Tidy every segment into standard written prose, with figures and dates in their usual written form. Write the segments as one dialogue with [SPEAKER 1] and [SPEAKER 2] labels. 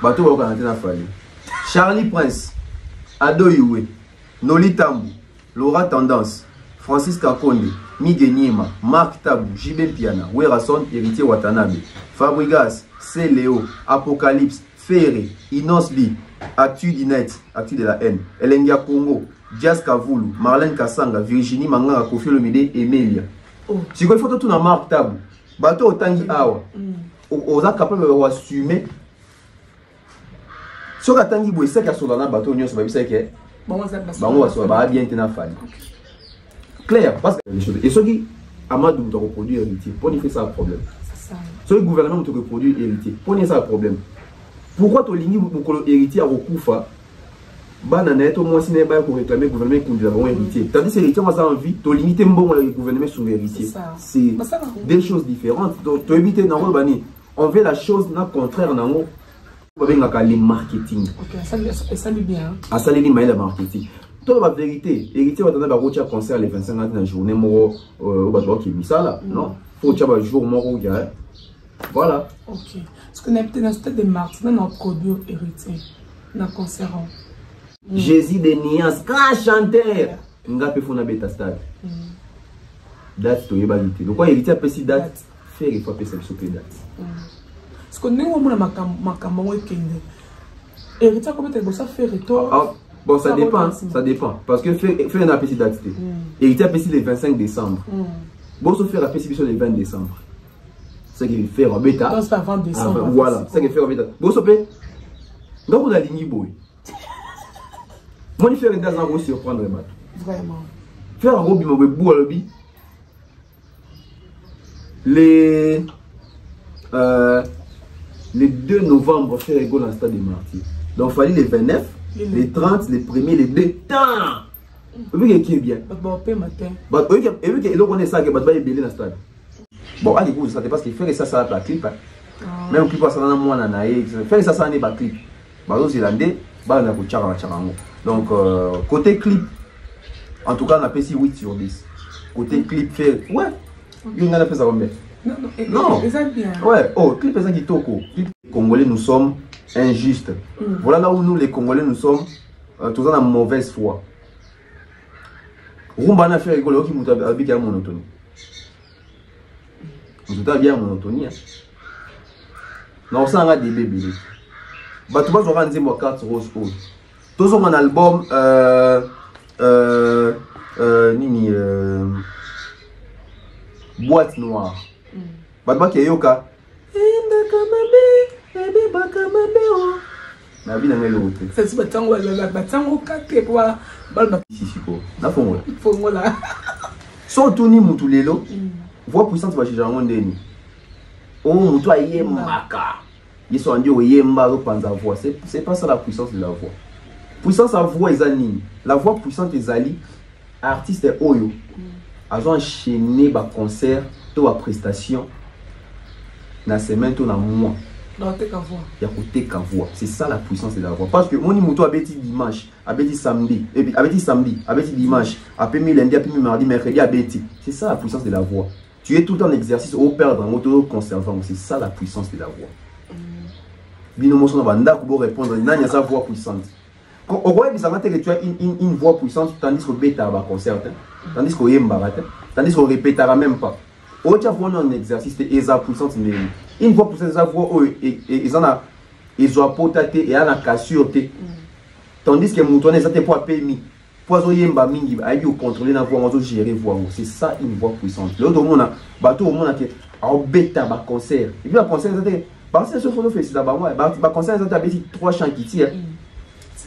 [SPEAKER 1] Bato ba kanate na fali. Charlie Prince, Ado Iwe, Noli Tambu, Laura Tendance, Francis Kakonde, Miguel Nima, Marc Tabou, JB Piana, Werason, Héritier Watanabe, Fabrigas, C. Léo, Apocalypse, Ferré, Inos Lee, Actu Dinet, Actu de la haine, Elengia Congo, Jazz Kavoulou, Marlène Kassanga, Virginie Manganga, Kofi Olomide, Emilia. Si vous faites tout dans Marc Tabou, bateau Tangi Awa, vous êtes capable d'assumer. Si vous êtes Tangi Boué, c'est qu'il y a sur le bateau, vous savez que vous avez bien été fait. Clair, parce que les choses. Et ceux qui Amadou te reproduit héritier, pour n'y faire ça un problème. Ce gouvernement te reproduit héritier, pour n'y faire ça un problème. Pourquoi tu lignes pour héritier à Rokufa? Bananet, au moins, si n'est pas pour réclamer le gouvernement qui nous avons héritier. Tandis que l'héritier, on a envie de limiter le gouvernement sur l'héritier. C'est deux choses différentes. Donc, tu évites on veut la chose contraire dans le marketing. Ok, ça lui bien. Ah, ça lui bien, le marketing. Toi, la vérité, héritier, on a un concert les 25 ans de la journée, au bateau qui est mis ça là. Non, il faut un jour, mort, voilà. Ok. Est-ce qu'on a peut-être dans ce de mars, dans notre produit héritier, dans le concert? Jésus de Nias, grand chanteur. Nga pe fona beta stade. Date to yebalité. Donc quoi héritier peut si date faire il faut appeler ça sur date. Est-ce que nous on a makambo ekende. Héritier comment tu ça faire toi? Bon ça dépend parce que faire un appel date. Héritier peut si le 25 décembre. Bon se faire appel sur le 20 décembre. C'est qu'il fait en bêta. Donc c'est avant décembre. Voilà, c'est qu'il fait en bêta. Bon se peut. Donc on a ligné boy. Moi, je fais un gaz en surprendre le bateau. Vraiment. Faire un gros bimou, les 2 novembre, faire un go dans le stade des martyrs. Donc, il fallait les 29, les 30, les 1er, les 2 temps. Vous voyez qui est bien. Et vu qu'il on est ça, il va y belé dans le stade. Bon, allez, vous, ça dépasse qu'il fait ça, ça va la clip. Même si vous avez un mois dans l'année, faire ça, ça n'est pas clip. Bazo Zélandais, bah, on a pour Tcharango. Donc, côté clip, en tout cas, on a fait 8 sur 10. Côté clip, fait. Ouais, il y a fait ça combien? Non, ouais, oh, clip, c'est ça qui toko. Clip, les Congolais, nous sommes injustes. Voilà là où nous, les Congolais, nous sommes tous en mauvaise foi. Rumba n'a fait rigoler qui m'a habité à monotonie. Nous avons bien monotonie. Non, ça, on a des bébés. Bah, tu vas organiser ma carte rose rose. Tous ont un album nini boîte noire. Bah qui est yoka. Na vie na ngelo. C'est ça batango la batango kate kwa balba sisiko. Na fongola. Fongola. Son toni mutu lelo. Voix puissante va chez Jango ndeni. Oh mutu ayembaka. Ils sont en Dieu yemba repanza voix. C'est pas ça la puissance de la voix. Puissance à voix ezali. La voix puissante ezali. Artiste oyo. Ils ont enchaîné ba concert, to ba prestation. Na semaine to na mois. Non, t'es qu'à voix. Il y a côté qu'à voix. C'est ça la puissance de la voix. Parce que mon imouto a bêti dimanche, a bêti samedi, et puis a bêti samedi, a bêti dimanche, a bêti lundi, a bêti mardi, mercredi, a bêti. C'est ça la puissance de la voix. Tu es tout le temps en exercice au perdre, en auto-conservant. C'est ça la puissance de la voix. Binomoso banda pour répondre, il y a sa voix puissante. Au Rwanda, tu as une voix puissante, tandis qu'au bêta va concert, tandis qu'au yemba, tandis qu'on répétera même pas. Au tu as un exercice, et sa puissance, mais une voix puissante, sa voix, ils ont potaté et en a cassure. Tandis que mon tonnet, ça t'est pas permis. Pour yemba mingi, aïe, contrôler la voix, on gérer voix. C'est ça une voix puissante. L'autre monde a bateau au monde qui a bêta va concert. Et puis la concert, c'était. Parce que ce photo fait ça, bah concert, ça t'as 3 chants qui tirent.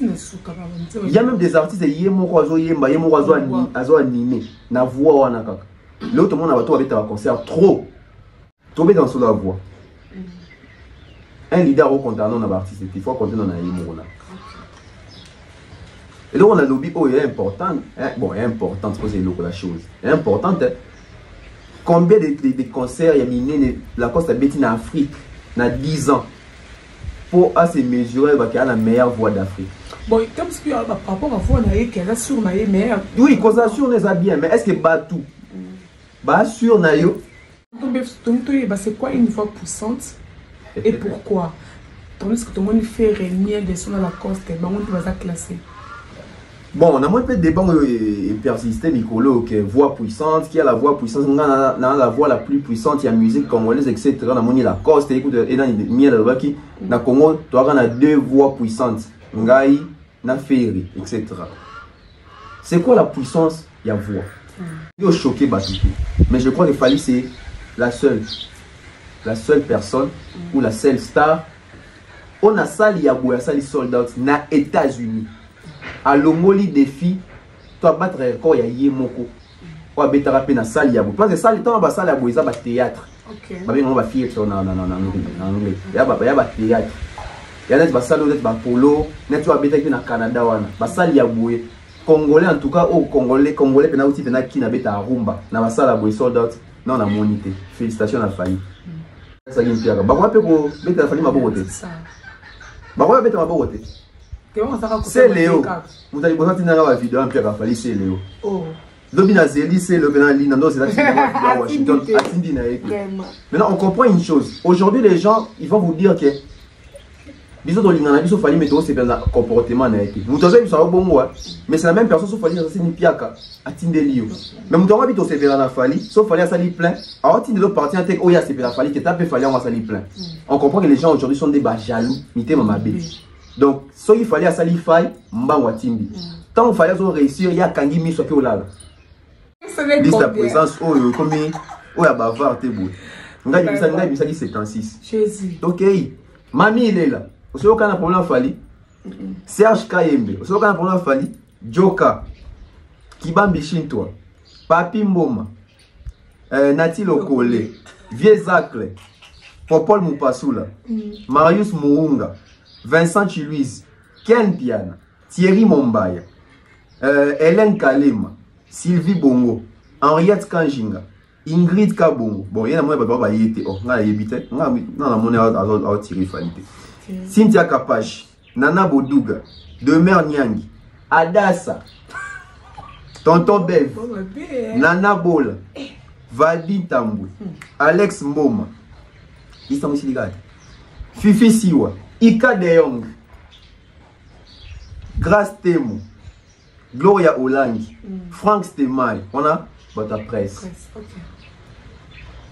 [SPEAKER 1] Il y a même des artistes qui sont animés. Na voix wana kaka. L'autre monde a tout un concert trop. Tomber dans la voix. Un leader au compte un artiste, il faut compter dans la yémona. Et donc on a lobby oh est important. Bon, est important c'est la chose. Est importante. Combien de concerts il y a miné la Costa Betty en Afrique dans 10 ans pour à se mesurer qu'il y a la meilleure voix d'Afrique. Bon, comme ce qu'il y a par rapport à voix qui est sur la meilleure. Oui, qu'on assure les a bien, mais est-ce que Batou bah sur Nayo. C'est quoi une voix puissante et pourquoi?
[SPEAKER 2] Tandis que tout le monde fait régner des sons à la coste, et on va classer.
[SPEAKER 1] Bon, on a moins de débat et persister, Nicolo, que voix puissante, qui a la voix puissante, on a la voix la plus puissante, il y a musique congolaise, etc. On a la coste, écoute, et dans le qui, dans le Congo, tu as 2 voix puissantes, Ngai, na Ferry, etc. C'est quoi la puissance? Il y a voix. Il est choqué, Batuki. Mais je crois que Fally, c'est la seule personne ou la seule star. On a sali Yabou, sali sold out na États-Unis. À l'homoli défi, tu vas battre un record, il y a Yemoko. On va battre na sali Yabou. Parce que sali, tu vas sali Yabou, il y a un théâtre. On va faire ça en anglais. Il y a un théâtre. Il y a un sali polo, tu vas battre na Canada. Il sali Yabou. Congolais en tout cas, au Congolais, pena aussi pena qui n'a pas rumba. Na sali Yabou, sold out. Non, on a monité. Félicitations à Fally. Ça y est, Pierre. Bah, on va faire pour mettre la Fally ma beauté. Bah, on va mettre ma beauté. C'est Léo. Vous allez voir la vidéo, Pierre Fally, c'est Léo. Oh. Dobina Zeli, c'est le Benali, non, c'est la Washington. Maintenant, on comprend une chose. Aujourd'hui, les gens, ils vont vous dire que. Bisous dans l'ingana, bisous Fally, mais c'est un comportement. Vous avez vu ça au bon mais c'est la même personne, sauf Fally, c'est une piaka. À Tindelio. Mais vous avez vu c'est un Fally, sauf Fally, ça lui plein. Alors, Tindelio parti en tête, oh, il y a c'est un Fally, qui tape Fally, on va s'allier plein. On comprend que les gens aujourd'hui sont des bas jaloux, mité mamabé. Donc, ce qu'il fallait à Sali Faye, Mba Watimbi. Tant qu'il fallait réussir, il y a Kangi Miso qui est là. Liste la présence, oh, comme il y a bavard, t'es beau. On a dit 76. Jésus. Ok, Mami, il est là. Vous savez qu'on a un problème à Fally. Serge Kayembe. Vous savez qu'on a un problème à Fally. Joka. Kibambi Shintoa. Papi Mboma. Nati Lokole. Vieux Zacle. Popol Moupassoula. Marius Mounga. Vincent Chiluiz, Ken Piana, Thierry Mombaya, Hélène Kalema, Sylvie Bongo, Henriette Kanjinga, Ingrid Kabongo. Bon, il y a un moment qui était on a évité, on a monnaie à tirer Falité. Cynthia Kapache, Nana Bodouga, Demer Nyangi, Adassa, Tonton Bev, Nana Bola, Vadi Tambou, Alex Mboma, ils sont ici les gars. Fifi Siwa. Ika De Jong, Grace Temo, Gloria Olangi, Frank Stemay, on a votre presse. Okay.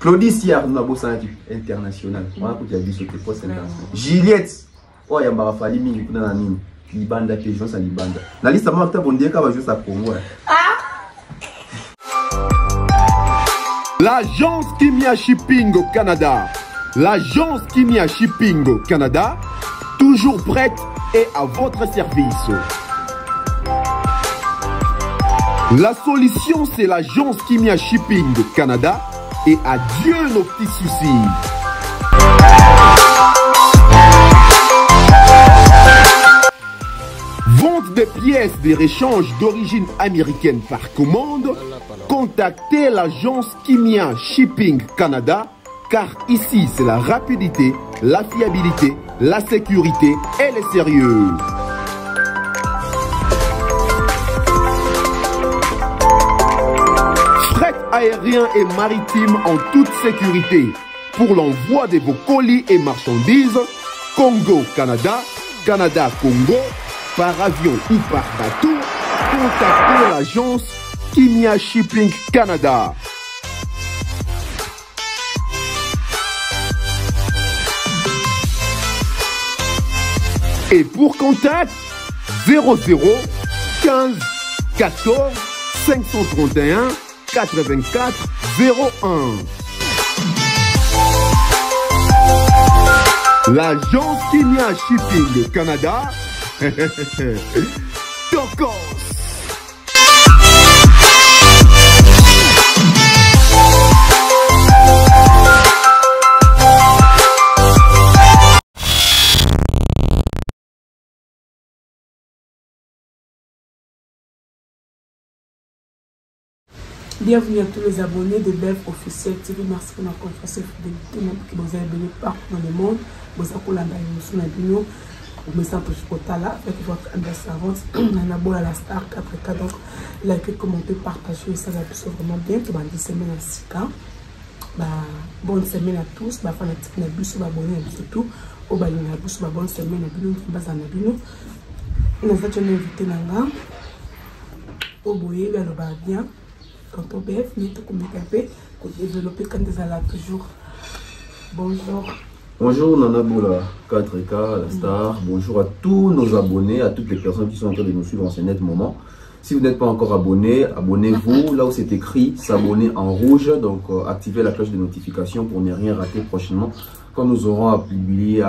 [SPEAKER 1] Claudie Siar, nous avons un international. On a pour dire ce que poste international. Juliette, oh, il y a un Fally Mingi pour la mine. Libanda, qui joue à Libanda. La liste, moi, on dit qu'elle va jouer à Congo.
[SPEAKER 3] L'agence Kimia Shipping au Canada. L'agence Kimia Shipping au Canada, toujours prête et à votre service. La solution, c'est l'agence Kimia Shipping au Canada et adieu nos petits soucis. Vente des pièces de rechange d'origine américaine par commande, contactez l'agence Kimia Shipping Canada. Car ici, c'est la rapidité, la fiabilité, la sécurité et le sérieux. Fret aérien et maritime en toute sécurité. Pour l'envoi de vos colis et marchandises, Congo-Canada, Canada-Congo, par avion ou par bateau, contactez l'agence Kimia Shipping Canada. Et pour contact, 00 15 14 531 84 01. L'agence Kimia Shipping Canada, Tokos.
[SPEAKER 2] Bienvenue à tous les abonnés de Bev Officiel TV. Merci pour la confiance et fidélité qui vous avez donné partout dans le monde. Vous avez l'émotion à l'union. Vous mettez un peu là avec votre ambassadeur. On a beau à la star 4K. Donc, likez, commentez, partagez. Ça va être vraiment bien. Tout le monde semaine à 6 ans. Bonne semaine à tous. Fanatiques, abonnés surtout. au balinga bouche ma bonne semaine na bino baza na bino on va te inviter nanga au boyer le ba bien quand on bf ni tout comme capé pour développer quand des là toujours bonjour.
[SPEAKER 1] Bonjour Nana Boula 4K la star. Bonjour à tous nos abonnés, à toutes les personnes qui sont en train de nous suivre en ce net moment. Si vous n'êtes pas encore abonné, abonnez-vous là où c'est écrit s'abonner en rouge, donc activez la cloche de notification pour ne rien rater prochainement quand nous aurons à publier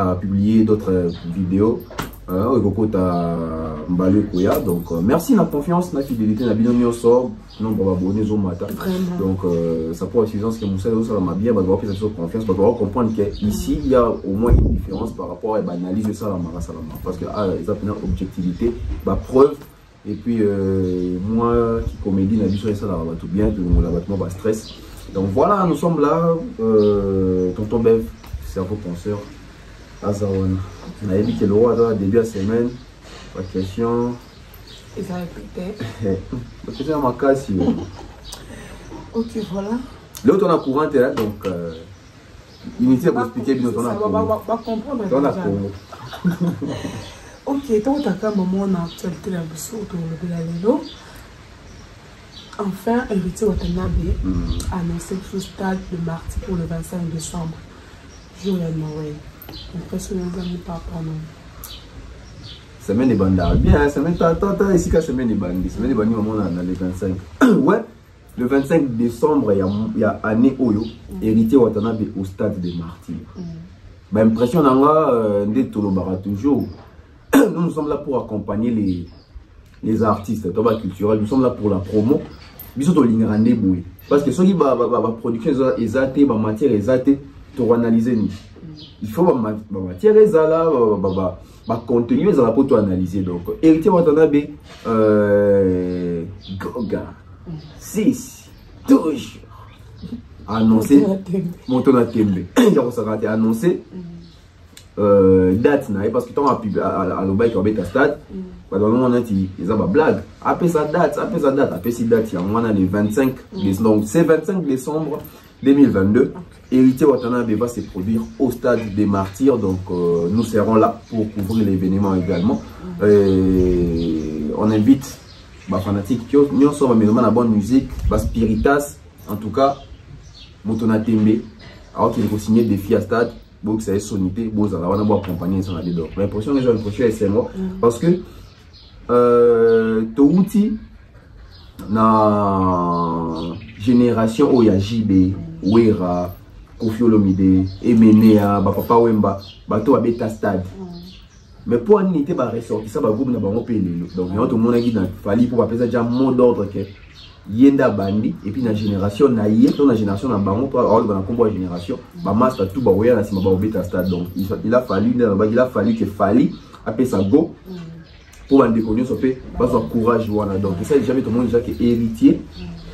[SPEAKER 1] d'autres vidéos. Donc merci la confiance, la fidélité, la bino sort nombre d'abonnés au matin. Donc ça pour suffisance que Moussa ça m'a bien avoir plus de confiance, pour comprendre qu'ici il y a au moins une différence par rapport à l'analyse ça la parce que ils ont une objectivité, preuve. Et puis moi qui comédie n'a vu ça là tout bien, tout le monde a pas stress. Donc voilà, nous sommes là, tonton Bev, cerveau penseur, Azawan. On a dit que le roi dans le début de la semaine, pas de question.
[SPEAKER 2] Et ça répétait.
[SPEAKER 1] Pas de question à ma casse.
[SPEAKER 2] Ok, voilà.
[SPEAKER 1] L'autre on a courant, donc inutile pour expliquer bien on a courant.
[SPEAKER 2] On va comprendre.
[SPEAKER 1] On a courant.
[SPEAKER 2] Ok, tant que tu moment on a actualité la biso autour de la lélo. Enfin, invité Watanabe annoncé le stade de Marty pour le 25 décembre. Jour de Noël. Impressionnant par rapport à nous.
[SPEAKER 1] Semaine est bandard. Bien, semaine tata ici que semaine est bandit. Semaine est bandit au moment dans les 25. Ouais, le 25 décembre il y a année Oyo hérité Watanabe au stade de Marty. Bah impression nanga ndetolobara toujours. Nous sommes là pour accompagner les artistes, culturels. Nous sommes là pour la promo. Parce que ceux qui ont production, ils ont matière, ils ont analyser. Il faut matière, contenu, ils ont pour analyser. Donc, héritier Watanabe, Goga, 6, toujours annoncé. Montona Tembe. Il a annoncé. Date parce que tant à l'obéi qui a stade dans le moment ils ont blague après sa date après si date il y a le 25 donc c'est 25 décembre 2022 héritier Watanabe va se produire au stade des Martyrs, donc nous serons là pour couvrir l'événement également. On invite les fanatiques qui nous sommes la bonne musique spiritas en tout cas Montona Tembe alors qu'il faut signer des filles à stade. Donc ça est sonité, bon ça va accompagner ça là-dedans. L'impression que j'ai l'impression c'est moi parce que Touti na génération où il y a JB, Wera, Kofi Olomide, Emenea, Papa Wemba, bato à beta stade. Mais pour unité ba ressortir ça ba groupe na bango pelé. Donc tout le monde a dit dans fallait pour appeler ça déjà mot d'ordre que yenda bandi et puis na génération na yeto na génération na bango pour avoir dans combo génération ba master tout ba oya na sima ba obeta stade. Donc il a fallu que Fali appeler ça go pour en déconner ça fait pas courage voilà. Donc ça jamais tout le monde déjà que héritier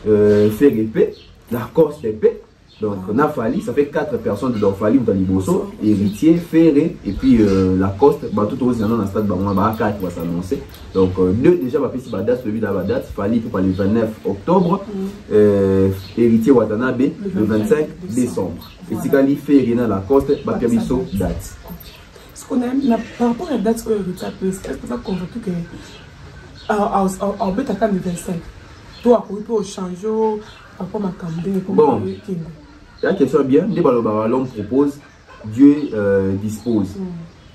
[SPEAKER 1] faire épée la Corse épée. Donc on a Fali, ça fait 4 personnes de Fali dans Liboso, héritier, Ferré et puis Lacoste, tout aussi dans le stade Bangwa 4 va s'annoncer. Donc deux déjà va faire si date celui de la date, Fali pour le 29 octobre, héritier Watanabe le 25 décembre. Et si Kali Ferré dans Lacoste, va faire biso date.
[SPEAKER 2] Ce qu'on aime par rapport à la date que héritier est-ce que ça convaincu que en bête à le 25 toi pour changer par rapport à ma campagne
[SPEAKER 1] bon. La question bien, l'homme propose, Dieu dispose.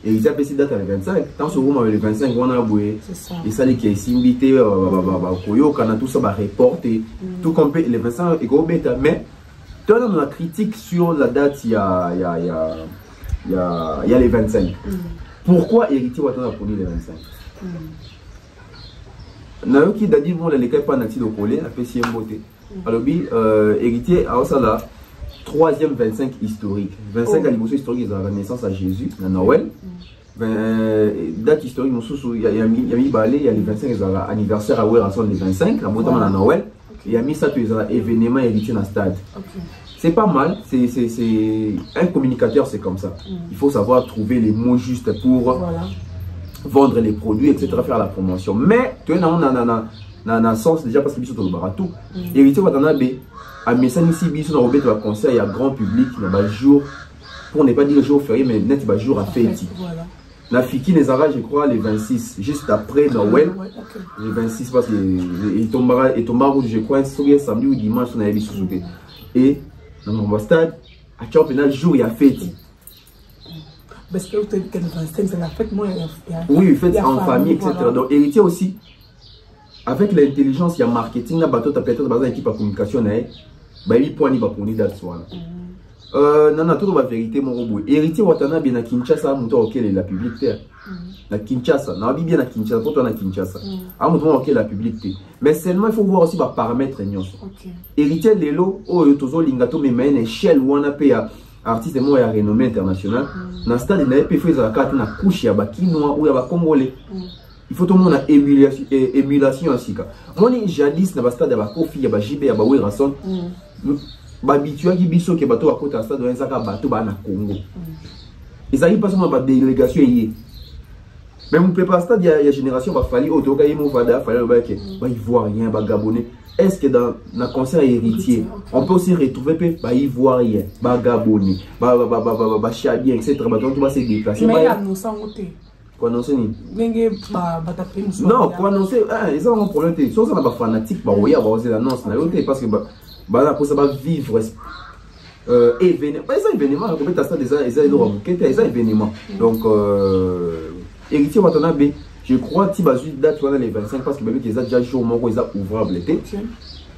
[SPEAKER 1] Et ils appellent cette date à le 25. Tant ce moment avec le 25, on a boué. Et ça, qui est invité, Koyo, quand on a tout ça, reporter. Tout comme le 25, et go bêta. Mais, dans la critique sur la date, il y a les 25. Pourquoi héritier Watanabe a produit les 25? Nayoki Dadi, bon, les cas pas natifs de Kolé, a fait si un beauté. Alors, héritier, alors ça là. 3e 25 historique. 25 à l'émotion historique, ils ont la naissance à Jésus, à Noël. Date historique, il y a mis balai, il y a les 25, ils ont l'anniversaire à Ouer, les 25, à Noël. Il y a mis ça, ils ont événement héritier dans le stade. C'est pas mal, c'est un communicateur, c'est comme ça. Il faut savoir trouver les mots justes pour vendre les produits, etc., faire la promotion. Mais, tu vois, on a sens déjà parce que c'est le baratou. Héritier Watanabe. À Messani ici, il y a un concert, il y a grand public, il y a un jour pour ne pas dire le jour férié, mais net le jour à fête.
[SPEAKER 2] Voilà.
[SPEAKER 1] Na Fiki Nezara, je crois, les 26, juste après Noël. Les 26, parce qu'il tombera, je crois, samedi ou dimanche, on a vu sous et dans mon stade, à Tchopena, jour, il y a fête.
[SPEAKER 2] Parce que vous avez dit que le 25, c'est la fête, moi, il y a.
[SPEAKER 1] Oui, fête en famille, etc. Voilà. Donc, héritier aussi, avec l'intelligence, il y a marketing, là, bateau, tu as peut-être une équipe de communication, bah, il peut aller pour une date, soit. Non, tout la vérité, mon robot. Héritier Watanabe na Kinshasa, mon tour auquel est la publicité. La Kinshasa, non, bien la Kinshasa, pour toi na Kinshasa. Ah, mon tour auquel la publicité. Mais seulement, il faut voir aussi par paramètres. Héritier Lelo, oh, Tozo Lingato, mais une échelle où on a payé artiste moi à renommée internationale. Dans le stade, il a fait la carte, na couche, il y a Bakinois ou il y a Congolais. Il faut tout le monde a émulation aussi. Moi, jadis, dans le stade, il y a Kofi, il y a JB, il y a Werrason. Babitua qui biso ke bato akota à stade ezaka bato ba na Congo. Ils arrivent pas seulement ba délégation yé. Même on peut pas stade il y a génération ba fali otoka yimo fada fali ba ke ba ivoirien ba gabonais. Est-ce que dans na concert héritier on peut aussi retrouver ba ivoirien, ba gabonais, ba chabien etc. ba tout va se déplacer.
[SPEAKER 2] Mais annoncer ngoté.
[SPEAKER 1] Quoi annoncer ni?
[SPEAKER 2] Ndenge ba taper muso.
[SPEAKER 1] Non, quoi annoncer ils ont un problème té. So ça na ba fanatique ba oya ba oser l'annonce na yoté parce que bah pour ça va vivre événement événement peut être ça déjà événement donc héritier Watanabe je crois que tu date les 25 parce que même qu'ils ont déjà jour mon ils ont ouvrable l'été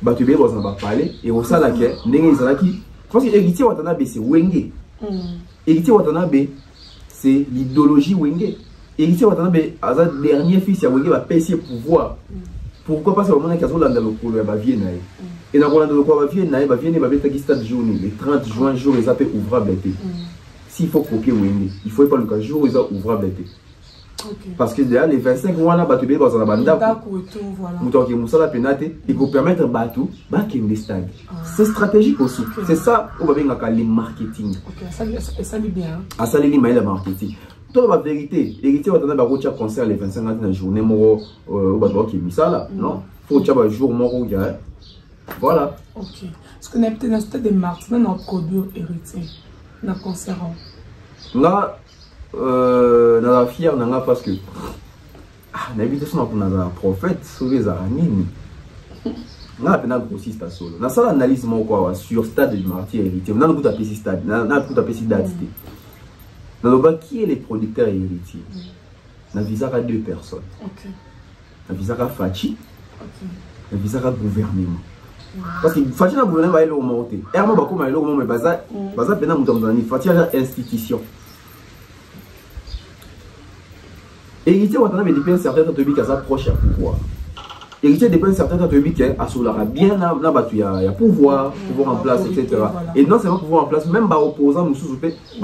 [SPEAKER 1] bah tu bien on va parler et au ça que n'est qui parce que héritier Watanabe c'est Wenge héritier Watanabe c'est l'idéologie Wenge héritier Watanabe à sa dernier fils à Wenge va passer pouvoir. Pourquoi parce que le monde qui a dans le couloir va venir et dans le couloir va venir va être stade journée le 30 juin jour ils appellent ouvrable été s'il faut copier Wenge il faut pas le cas jour ils ont ouvrable été parce que déjà les 25 mois là battu dans la bande voilà qui moussa la penate il faut permettre bateau baquer le stade c'est stratégique aussi c'est ça on va bien le marketing
[SPEAKER 2] ça lui bien
[SPEAKER 1] à ça lui le marketing. Toute la vérité, héritier Watanabe a reçu un concert les 25 ans de la journée, au bateau qui est mis ça là, non? Il faut que tu aies un jour, voilà.
[SPEAKER 2] Ok. Est-ce qu'on a peut-être un stade de mars, on a un produit héritier, un concert?
[SPEAKER 1] Là, on a fier, on a parce que, on a évité ça pour un prophète, sauver les araignées. On a un grossiste à solo. On a ça l'analyse sur stade de martyr héritier. On a un coup d'appeler stade, on a un coup d'appeler date. Dans le bas, qui est les producteurs et héritiers? On a visé à 2 personnes. On a visé à Fachi. On a visé à gouvernement. Parce que Fachi n'a gouvernement pas monté. Herman Bako m'a monté, mais Baza Pena Moutamzani. Fachi a institution. Héritier, on a dépend certains de qui s'approchent à pouvoir. Héritier dépend certains de qui a soulera bien il y a pouvoir en place, etc. Et non seulement pouvoir en place, même opposants nous sous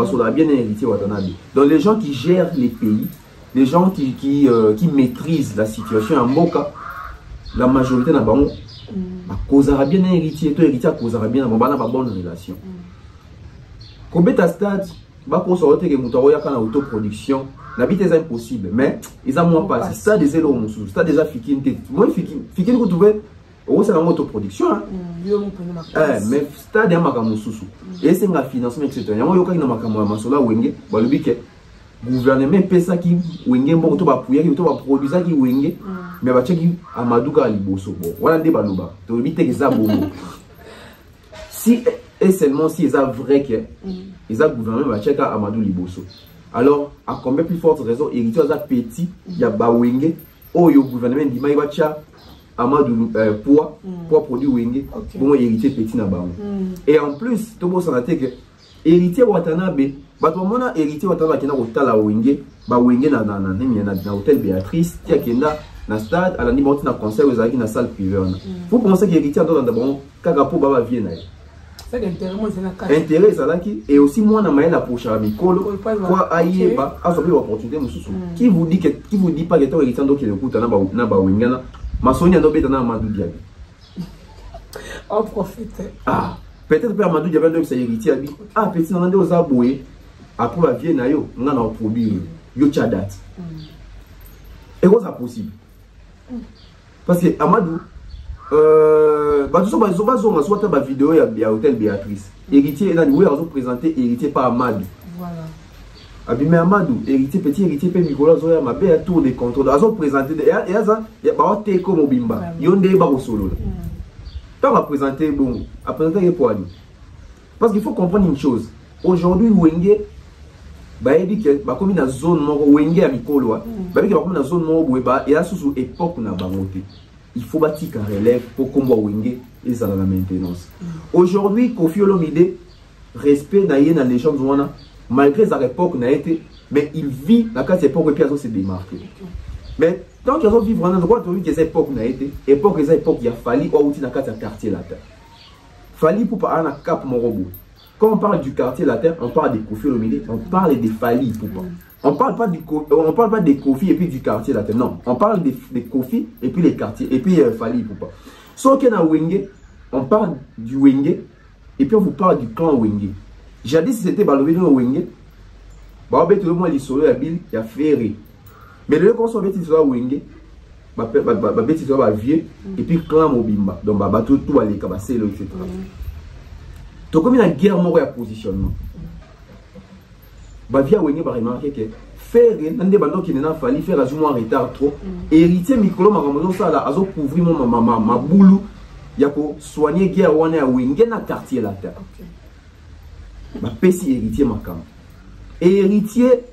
[SPEAKER 1] soulera bien héritier Watanabe. Donc les gens qui gèrent les pays, les gens qui maîtrisent la situation en Moka, la majorité n'a pas causera bien héritier, tout héritier causera bien dans une bonne relation. Combien de stades va qu'on sorte que Moutaroya quand autoproduction. L'habit est impossible, mais ils ont moins passé. Ça, des élos, ça déjà fikin. Moi, fikin, vous trouvez, c'est la autoproduction. Mais ça, des makamousou. Et c'est un financement, etc. Il y a un makamousou, Wenge, le gouvernement paie ça qui Wenge, bon, tout va pouiller, tout va produire ça qui Wenge, mais va checker Amadouka Liboso. Voilà des balouba. Tu veux éviter que ça bon. Si, et seulement si ils ont vrai que, ils ont gouvernement va checker Amadou Liboso. Alors, à combien plus forte raison, héritier a petit, il y a Bawenge, oh, le gouvernement dit, il va tcha Amadou poids produit Wenge, bon, héritier petit na Baou. Et en plus, tout le monde s'en a dit que héritier Watanabe, bah, héritier Watanabe qui est dans la Wenge, Bawenge na hôtel Béatrice, qui est dans stade, à la niveau de concert, vous avez une salle privée. Vous pensez que héritier dans le bon, Kagapo Baba vient. Intérêt Zalaki et aussi moi na maïla pour Charmicolo quoi aïeba a sauvé l'opportunité qui vous dit pas que ton héritier donc il écoute na ba wingana masonia no beta na Amadou Diaby
[SPEAKER 2] oh prophète
[SPEAKER 1] peut-être père Amadou Diaby donc c'est héritier abi petit na ndé aux aboué après la vie na yo nga na produire yo chadat et quoi ça possible parce que Amadou soit vidéo à hôtel Béatrice héritier là nous avons présenté héritier par Amadou
[SPEAKER 2] Voilà.
[SPEAKER 1] Abimé Amadou, héritier, petit héritier, puis Nicolas Zoya, ma belle tour de contrôle. Ils ont présenté, il y a ça, il y a des comme Obimba. Il y a des barres au solo. Quand on va présenter, bon, à présenter les poignets. Parce qu'il faut comprendre une chose. Aujourd'hui, Wenge, il dit que, comme une zone mort, Wenge à Mikolo, il dit que, comme une zone mort, il y a sous époque où on a baroté. Il faut bâtir un relève pour qu'on voit Wenge et ça dans la maintenance. Aujourd'hui, Kofi Olomide, respect dans la légende, malgré sa époque n'a été, mais il vit dans cette époque et puis il s'est démarqué. Mais tant qu'ils ont vécu dans le droit de que cette époque n'a été, époque il a fallu au dans le quartier latin. Fallu pour parler de Cap Morobo. Quand on parle du quartier latin, on parle des Kofi Olomide, on parle des Fali pour pas. On parle pas des Kofi et puis du quartier latin. Non, on parle des Kofi et puis les quartiers et puis Fali pour pas. Sauf qu'il y a Wenge, on parle du Wenge et puis on vous parle du clan Wenge. Jadis c'était Balobi no Wenge. Ba obé tout le monde solo ya bil ya ferré. Mais le qu'on soit bêtis sur Wenge, ba bêtis sur ba vieux et puis clan Mobimba. Donc ba tout aller ka ba c'est etc. To comme une guerre mort ya positionnement. Ba via Wenge ba remarquer que ferré nande bando qui n'a fallu faire azuma en retard trop. Héritier Mikolo Maramozo ça là azo couvrir mon maman ma boulou ya ko soigner guerre wana ya Wenge na quartier latin. Ma pesi héritier makam. Et héritier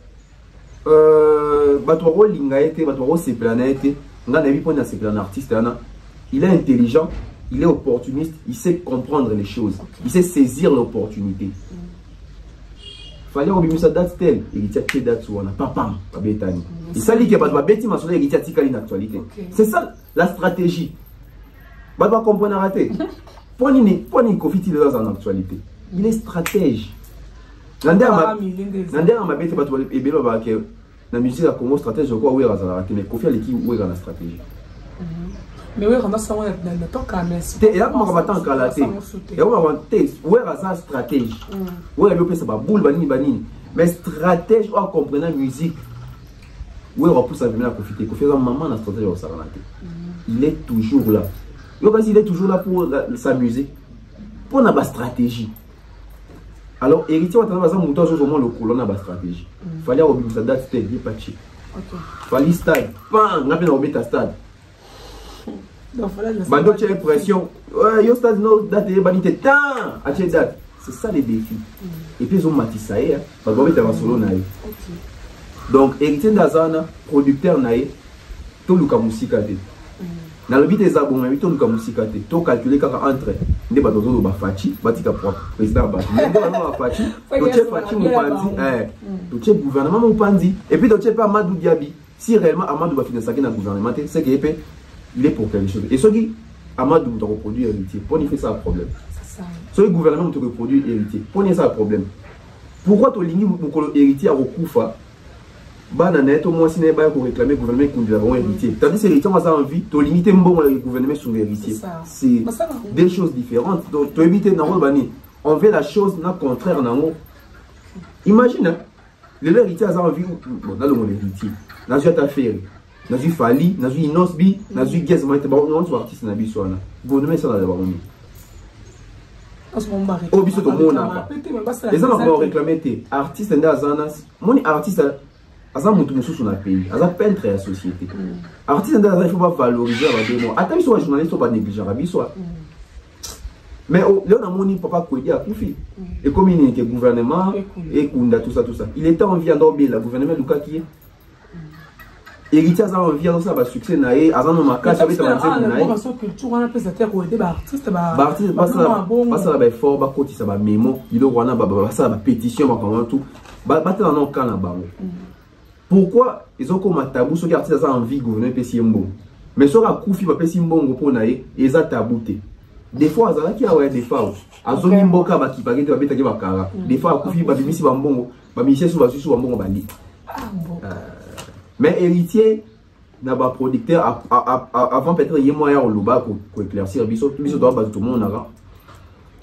[SPEAKER 1] batwaro lingaete batwaro se planète nga na bipo na se plan artiste ana il est intelligent, il est opportuniste, il sait comprendre les choses, il sait saisir l'opportunité. Fallait obimisa date tel héritier te date wana papa babetani. Il s'allie que batwa beti masolo héritier tikali na actualité. C'est ça la stratégie. Batwa comprendre raté. Poni Kofi dans en actualité. Il est stratège. Nandera ma bête pas et belo ba que la musique a comme stratège quoi oui razala mais Kofi ali qui oui dans la stratégie.
[SPEAKER 2] Mais oui on a ça on a tant camé.
[SPEAKER 1] Et là on va tant kalaté. Et on va test oui razala stratège. Oui le peut ça ba boule banini mais stratège on comprendre musique. Oui on pousse à venir à profiter Kofi comme maman la stratège au saranaté. Il est toujours là. Il est toujours là pour sa musique. Pour na ba stratégie. Alors, héritier, on a un mouton sur le colonne à la stratégie. Il fallait obéir sa date, c'était bien patché. Il fallait stade. On a bien obéir stade. Bando, tu as l'impression, ouais, yo stade, no date, banité, tant, à quelle date. C'est ça les défis. Et puis, ils ont matissé, il va obéir un solo naïf. Donc, héritier d'Azana, producteur naïf, tout le cas musique. Dans le but des abonnés, il y a musique to calculer entre ne ba dozo ba fachi batika président ba ndo na fachi to che fachi mupandi to che gouvernement mupandi et puis to che pas Amadou Diaby si réellement Amadou va financer na gouvernement c'est que il est pour quelque chose et ce qui Amadou doit reproduire héritier pour y faire ça problème c'est ça ce gouvernement doit reproduire héritier pour y ça problème pourquoi to lingi mukolo héritier a recouffa banane to moi si n'est pas pour réclamer le gouvernement qui nous avons héritier. Tandis que l'État a envie de limiter le gouvernement sur l'héritier. C'est deux choses différentes. Donc, tu évites on veut la chose contraire. Imagine, l'héritier a envie dans le monde héritier. Dans une affaire, dans une Fali, dans une Inosbi, dans une Guess, on soit artiste dans la Bissouana. Le gouvernement ça d'abord. Au biso to mona. Les gens vont réclamer tes artistes dans Zanas. Mon artiste Aza mutu mususu na pays, aza peintre ya société. Artiste il faut pas valoriser la démo. Attends, soit journaliste ou pas négliger soit. Mais là on a moni papa Kwedi a Koufi. Et comme il est gouvernement et Kunda tout ça. Il était en vie en Dorbi le gouvernement Luka qui est. Héritier aza en vie ça va succès naé, aza no makasi avec la scène naé.
[SPEAKER 2] Parce que culture on a peut être ko aider ba artiste ba.
[SPEAKER 1] Ba artiste pas ça ba fort ba koti ça ba mémo, il do wana ba ça ba pétition ba comment tout. Ba dans non kana bango. Pourquoi ils ont comme un tabou ceux qui artistes ont envie de gouverner Pessimbo mais ceux qui ont Koufi Pessimbo pour naïe ils ont tabouté des fois ils ont qui a des fois ils ont mis mboka ba qui paquet ba beta qui ba kara des fois Koufi ba bimisi ba mbongo ba michel sous ba susu ba mbongo bandi mais héritier n'a pas producteur avant peut-être y moyen au loba pour éclaircir biso doit ba tout le monde là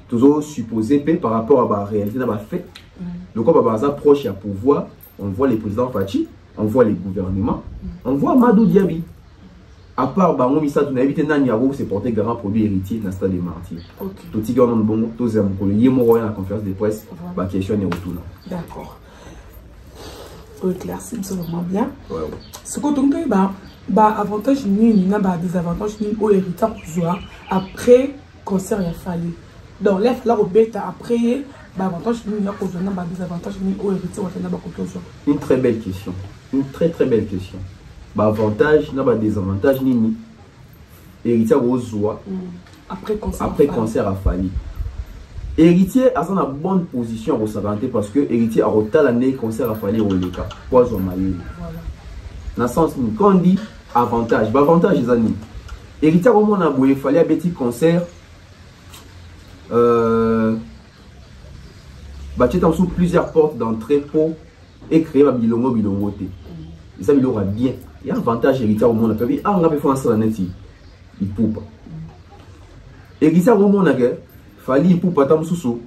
[SPEAKER 1] toujours supposé par rapport à la réalité n'a pas fait donc on va approche à pouvoir. On voit les présidents Fachi, on voit les gouvernements, on voit Amadou Diaby. À part Bango Missa, tu n'as évité Nanyaro, c'est porté garant produit héritier dans le stade des martyrs. Tout le monde bon, tous les gens qui ont la conférence de presse, la question est retournée.
[SPEAKER 2] D'accord. éclairci, c'est vraiment bien. Ce que tu as, avantage ni désavantage ni au héritage après cancer il a fallu. Donc là il faut bêta après avantage ni désavantage ni au héritage
[SPEAKER 1] Une très belle question. Une très belle question. Avantage n'a pas désavantage ni héritier aux joies après cancer a fallu. Héritier a une bonne position pour s'avanter parce que héritier a retard l'année cancer a fallu au cas poison maillot. Dans le sens quand on dit avantage, avantage les amis. Héritier au monde a beau fallait un petit cancer tu as sous plusieurs portes d'entrée pour et créer un bilongo et ça il aura bien. Il y a un avantage héritier au monde on a fait faire ça net il poupe. Héritier au monde a fallait il poupe tam sous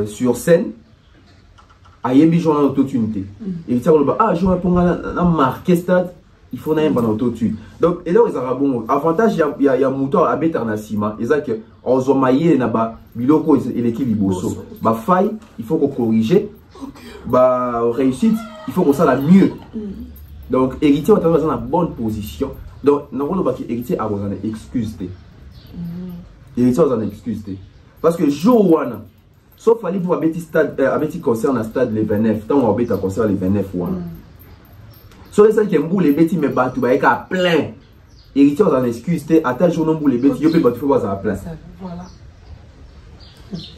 [SPEAKER 1] sur scène a yembi joint en auto-tunité. Héritier au monde ah joint pour un marqué stade il faut n'aller pas dans auto-tune. Donc et là ils ont bon avantage il y a moteur à Beternasima et ça que on zomaye na ba biloko et l'équipe liboso ba faille il faut qu'on corrige ba réussite il faut qu'on ça la mieux. Donc héritier on est dans la bonne position. Donc normalement ba héritier a besoin d'excuses té. Héritier a excuse té parce que jour wana sauf fallait pour un petit stade un petit concert dans stade les 29 tant on va concert les 29 wana. Sur les gens qui aiment les bêtis mais battu bah il a plein. Héritier on excuse té à tel jour non les bêtis yo peut battu faut à plein.
[SPEAKER 2] Voilà.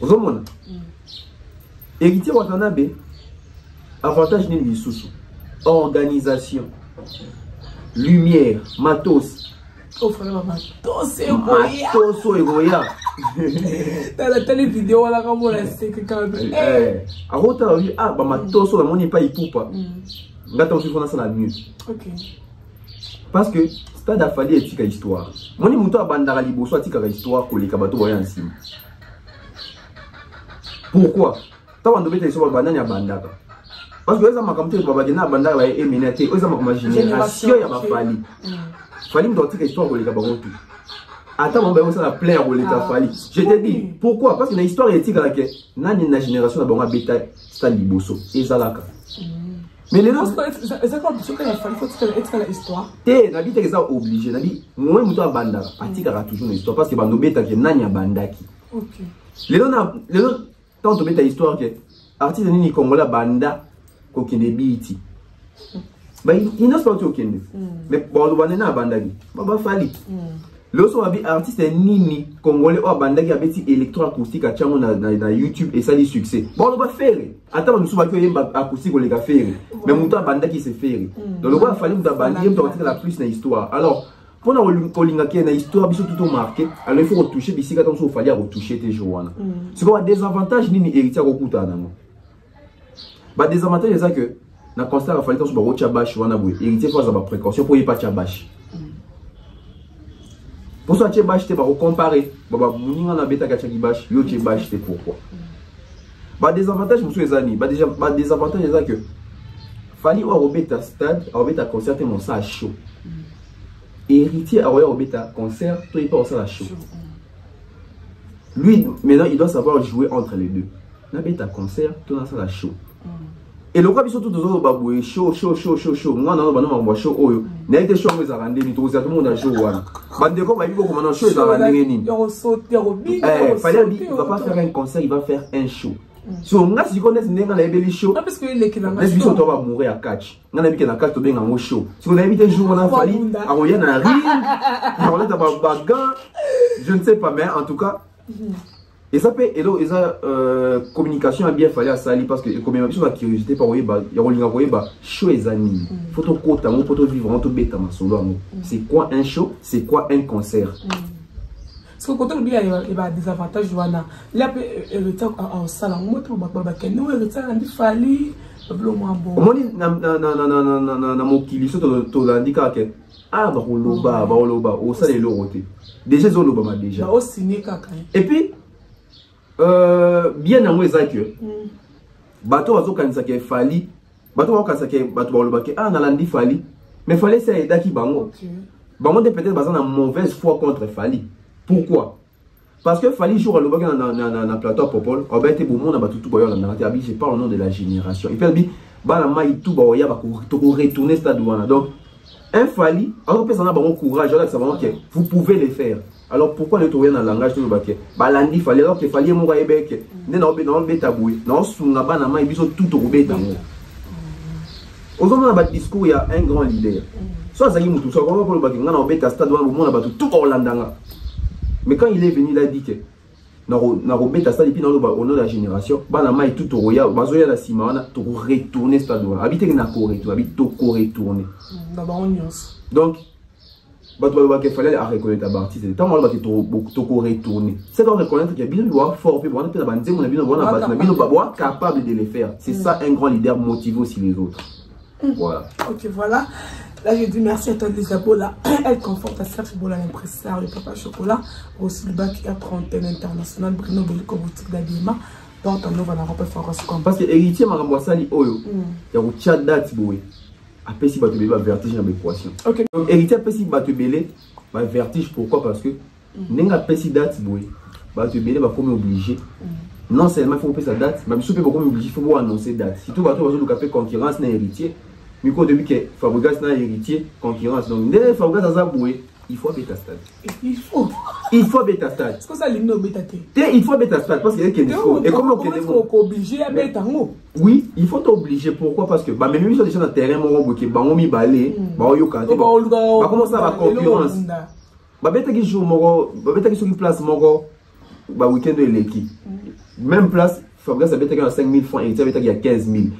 [SPEAKER 1] Vous comprenez? Héritier on a bé avantage ni lisusu. Organisation. Lumière, matos.
[SPEAKER 2] Oh frère matos et
[SPEAKER 1] goya.
[SPEAKER 2] Dans la télé vidéo là comme on c'est que quand même.
[SPEAKER 1] À rota oui ah bah matos la moni pas ipupa. Ngata aussi fona ça la mieux.
[SPEAKER 2] OK.
[SPEAKER 1] Parce que stade a fallu etika histoire. Moni muto abandaka liboso atika histoire koleka bato boya nsima. Pourquoi? Tant on devait être sur banane abandaka. Parce que les gens comme tu vas dire na bandaka ba éminente, les gens comme génération ya ba fali. Fali ndo tika histoire koleka barotu. Attends on va ça la plaire koleka fali. Je te dis pourquoi? Parce que la histoire etika la ke nani na génération na bango beta stade liboso ezalaka. Mais les gens,
[SPEAKER 2] c'est quoi parce qu'il faut être la histoire.
[SPEAKER 1] T'es nabi t'es ça obligé nabi moi muto abanda atika toujours une histoire parce que bando beta ke nanya bandaki.
[SPEAKER 2] OK.
[SPEAKER 1] Les gens tant beta histoire que artiste ni congolais banda ko kende biti. Ba il n'a pas tout kende. Mais bon le banda na bandaki. Baba fali. Le son abi artiste nini congolais o bandaki abeti électroacoustique a chango na YouTube et ça dit succès. Bon on va faire. Attends nous souvent que yemba acoustique on les ga faire. Mais muto bandaki se faire. Donc le va fallait muto bandi yemba rentrer la plus na histoire. Alors pour na olinga ke na histoire biso tout marqué, alors il faut retoucher bisika tant so fallait retoucher tes joana. C'est quoi des avantages nini héritier ko kuta nango. Ba des avantages c'est ça que na constat fallait tant so ba rocha bash wana boy. Héritier faut avoir précaution pour y pas chabash. Pour ça, tu vas comparer. Baba, mouniga na beta kachaki bash, yo tu vas acheter pourquoi? Bah des avantages, monsieur les amis. Bah déjà, des avantages c'est ça que fallait au beta stade, au beta concert mon ça chaud. Héritier au beta concert, toi il pas ça la chaud. Lui maintenant il doit savoir jouer entre les deux. Na beta concert, toi ça la chaud. Et le quoi surtout toujours baboué chaud moi non ba chaud oyo na été chaud mais ça rendre ni tout ça tout le monde a chaud wana bande ko ba biko comment chaud ça rendre ni fallait il va pas faire un concert il va faire un show so on a si connaît ndenga na ebeli show
[SPEAKER 2] parce que les qui na
[SPEAKER 1] mais biso to va mourir à catch on a bien na catch to benga mo show si on a évité jour on a fallu à roya na ring on a ta bagarre je ne sais pas mais en tout cas et ça peut et ça communication a bien fallu à Sali parce que communication la curiosité par il y a un show les amis photo courte mon photo vivre tout bête ma solo c'est quoi un show c'est quoi un concert
[SPEAKER 2] parce que quand on dit il y a des avantages voilà là le temps en salon moi tout ba nous le temps on dit fallu le moins bon
[SPEAKER 1] on dit na mokili so to landika ke ah ba oloba au salé loroté déjà zoloba ma déjà
[SPEAKER 2] au signé kaka
[SPEAKER 1] et puis bien en ça que bateau azo kanisa ke fali bateau akanisa ke bateau baloba ke ah na landi fali mais fallait ça aider qui bango bango de peut-être basé na mauvaise foi contre fali pourquoi parce que fali jour aloba ke na plateau popol obete bon monde ba tout boyo na j'ai pas au nom de la génération il peut dire bana mai tout ba oya ba ko retourner stade wana. Donc un Fally alors personne n'a bon courage alors que ça va que vous pouvez le faire. Alors pourquoi le trouver dans le langage tout baké balandi Fally alors que Fally mo ga ebeke ne na obe na beta boui na sunga bana mai biso tout au beta ngo. Aujourd'hui on a un discours il y a un grand leader. Soit ça y mutu soit comment pour le baké ngana obeta stade wana mo na ba tout Orlandanga. Mais quand il est venu il a dit que na robeta stade puis na lo ba au nom de la génération bana mai tout au roya bazoya la sima wana to retourner stade wana habiter na Corée to habiter to retourner. Donc bato ba ke fallait à reconnaître ta artiste tant moi ba ke to retourner c'est qu'on reconnaître qu'il y a bien doit fort puis on peut na banze mon bino bona ba bino ba capable de le faire. C'est ça un grand leader motivé aussi les autres. Voilà.
[SPEAKER 2] OK, voilà. Là, je dis merci à toi, Lisabola. Elle conforte à Serge Bola, l'impresseur, le papa chocolat. Aussi, le bac à trentaine international, Bruno Bellico, boutique d'habillement. Donc, on va la refaire comme
[SPEAKER 1] parce que héritier m'a renvoyé ça, Oyo. Il y a un chat date, boy. Après, si tu as vertige dans l'équation.
[SPEAKER 2] OK.
[SPEAKER 1] Donc, héritier, après, si tu as vertige, pourquoi? Parce que, n'enga pas si date, boy. Tu es comme obligé. Non seulement il faut payer sa date, mais il faut obligé, il faut annoncer date. Si tu vas faire concurrence, n'est héritier. Mais au début que Fabregas n'a héritier concurrence donc ne Fabregas a boué il faut bêta stade il faut bêta stade
[SPEAKER 2] est-ce que ça l'hymne bêta
[SPEAKER 1] il faut bêta stade parce qu'il y a qu'il faut et comment on
[SPEAKER 2] obligé à bêta
[SPEAKER 1] oui il faut t'obliger pourquoi parce que bah même si sur le terrain mon boké ba on mi balé ba yo kanté ba comment ça va concurrence ba bêta qui joue mon ba bêta qui sur place mon ba week-end de l'équipe même place Fabregas a bêta qui a 5000 francs héritier bêta qui a 15000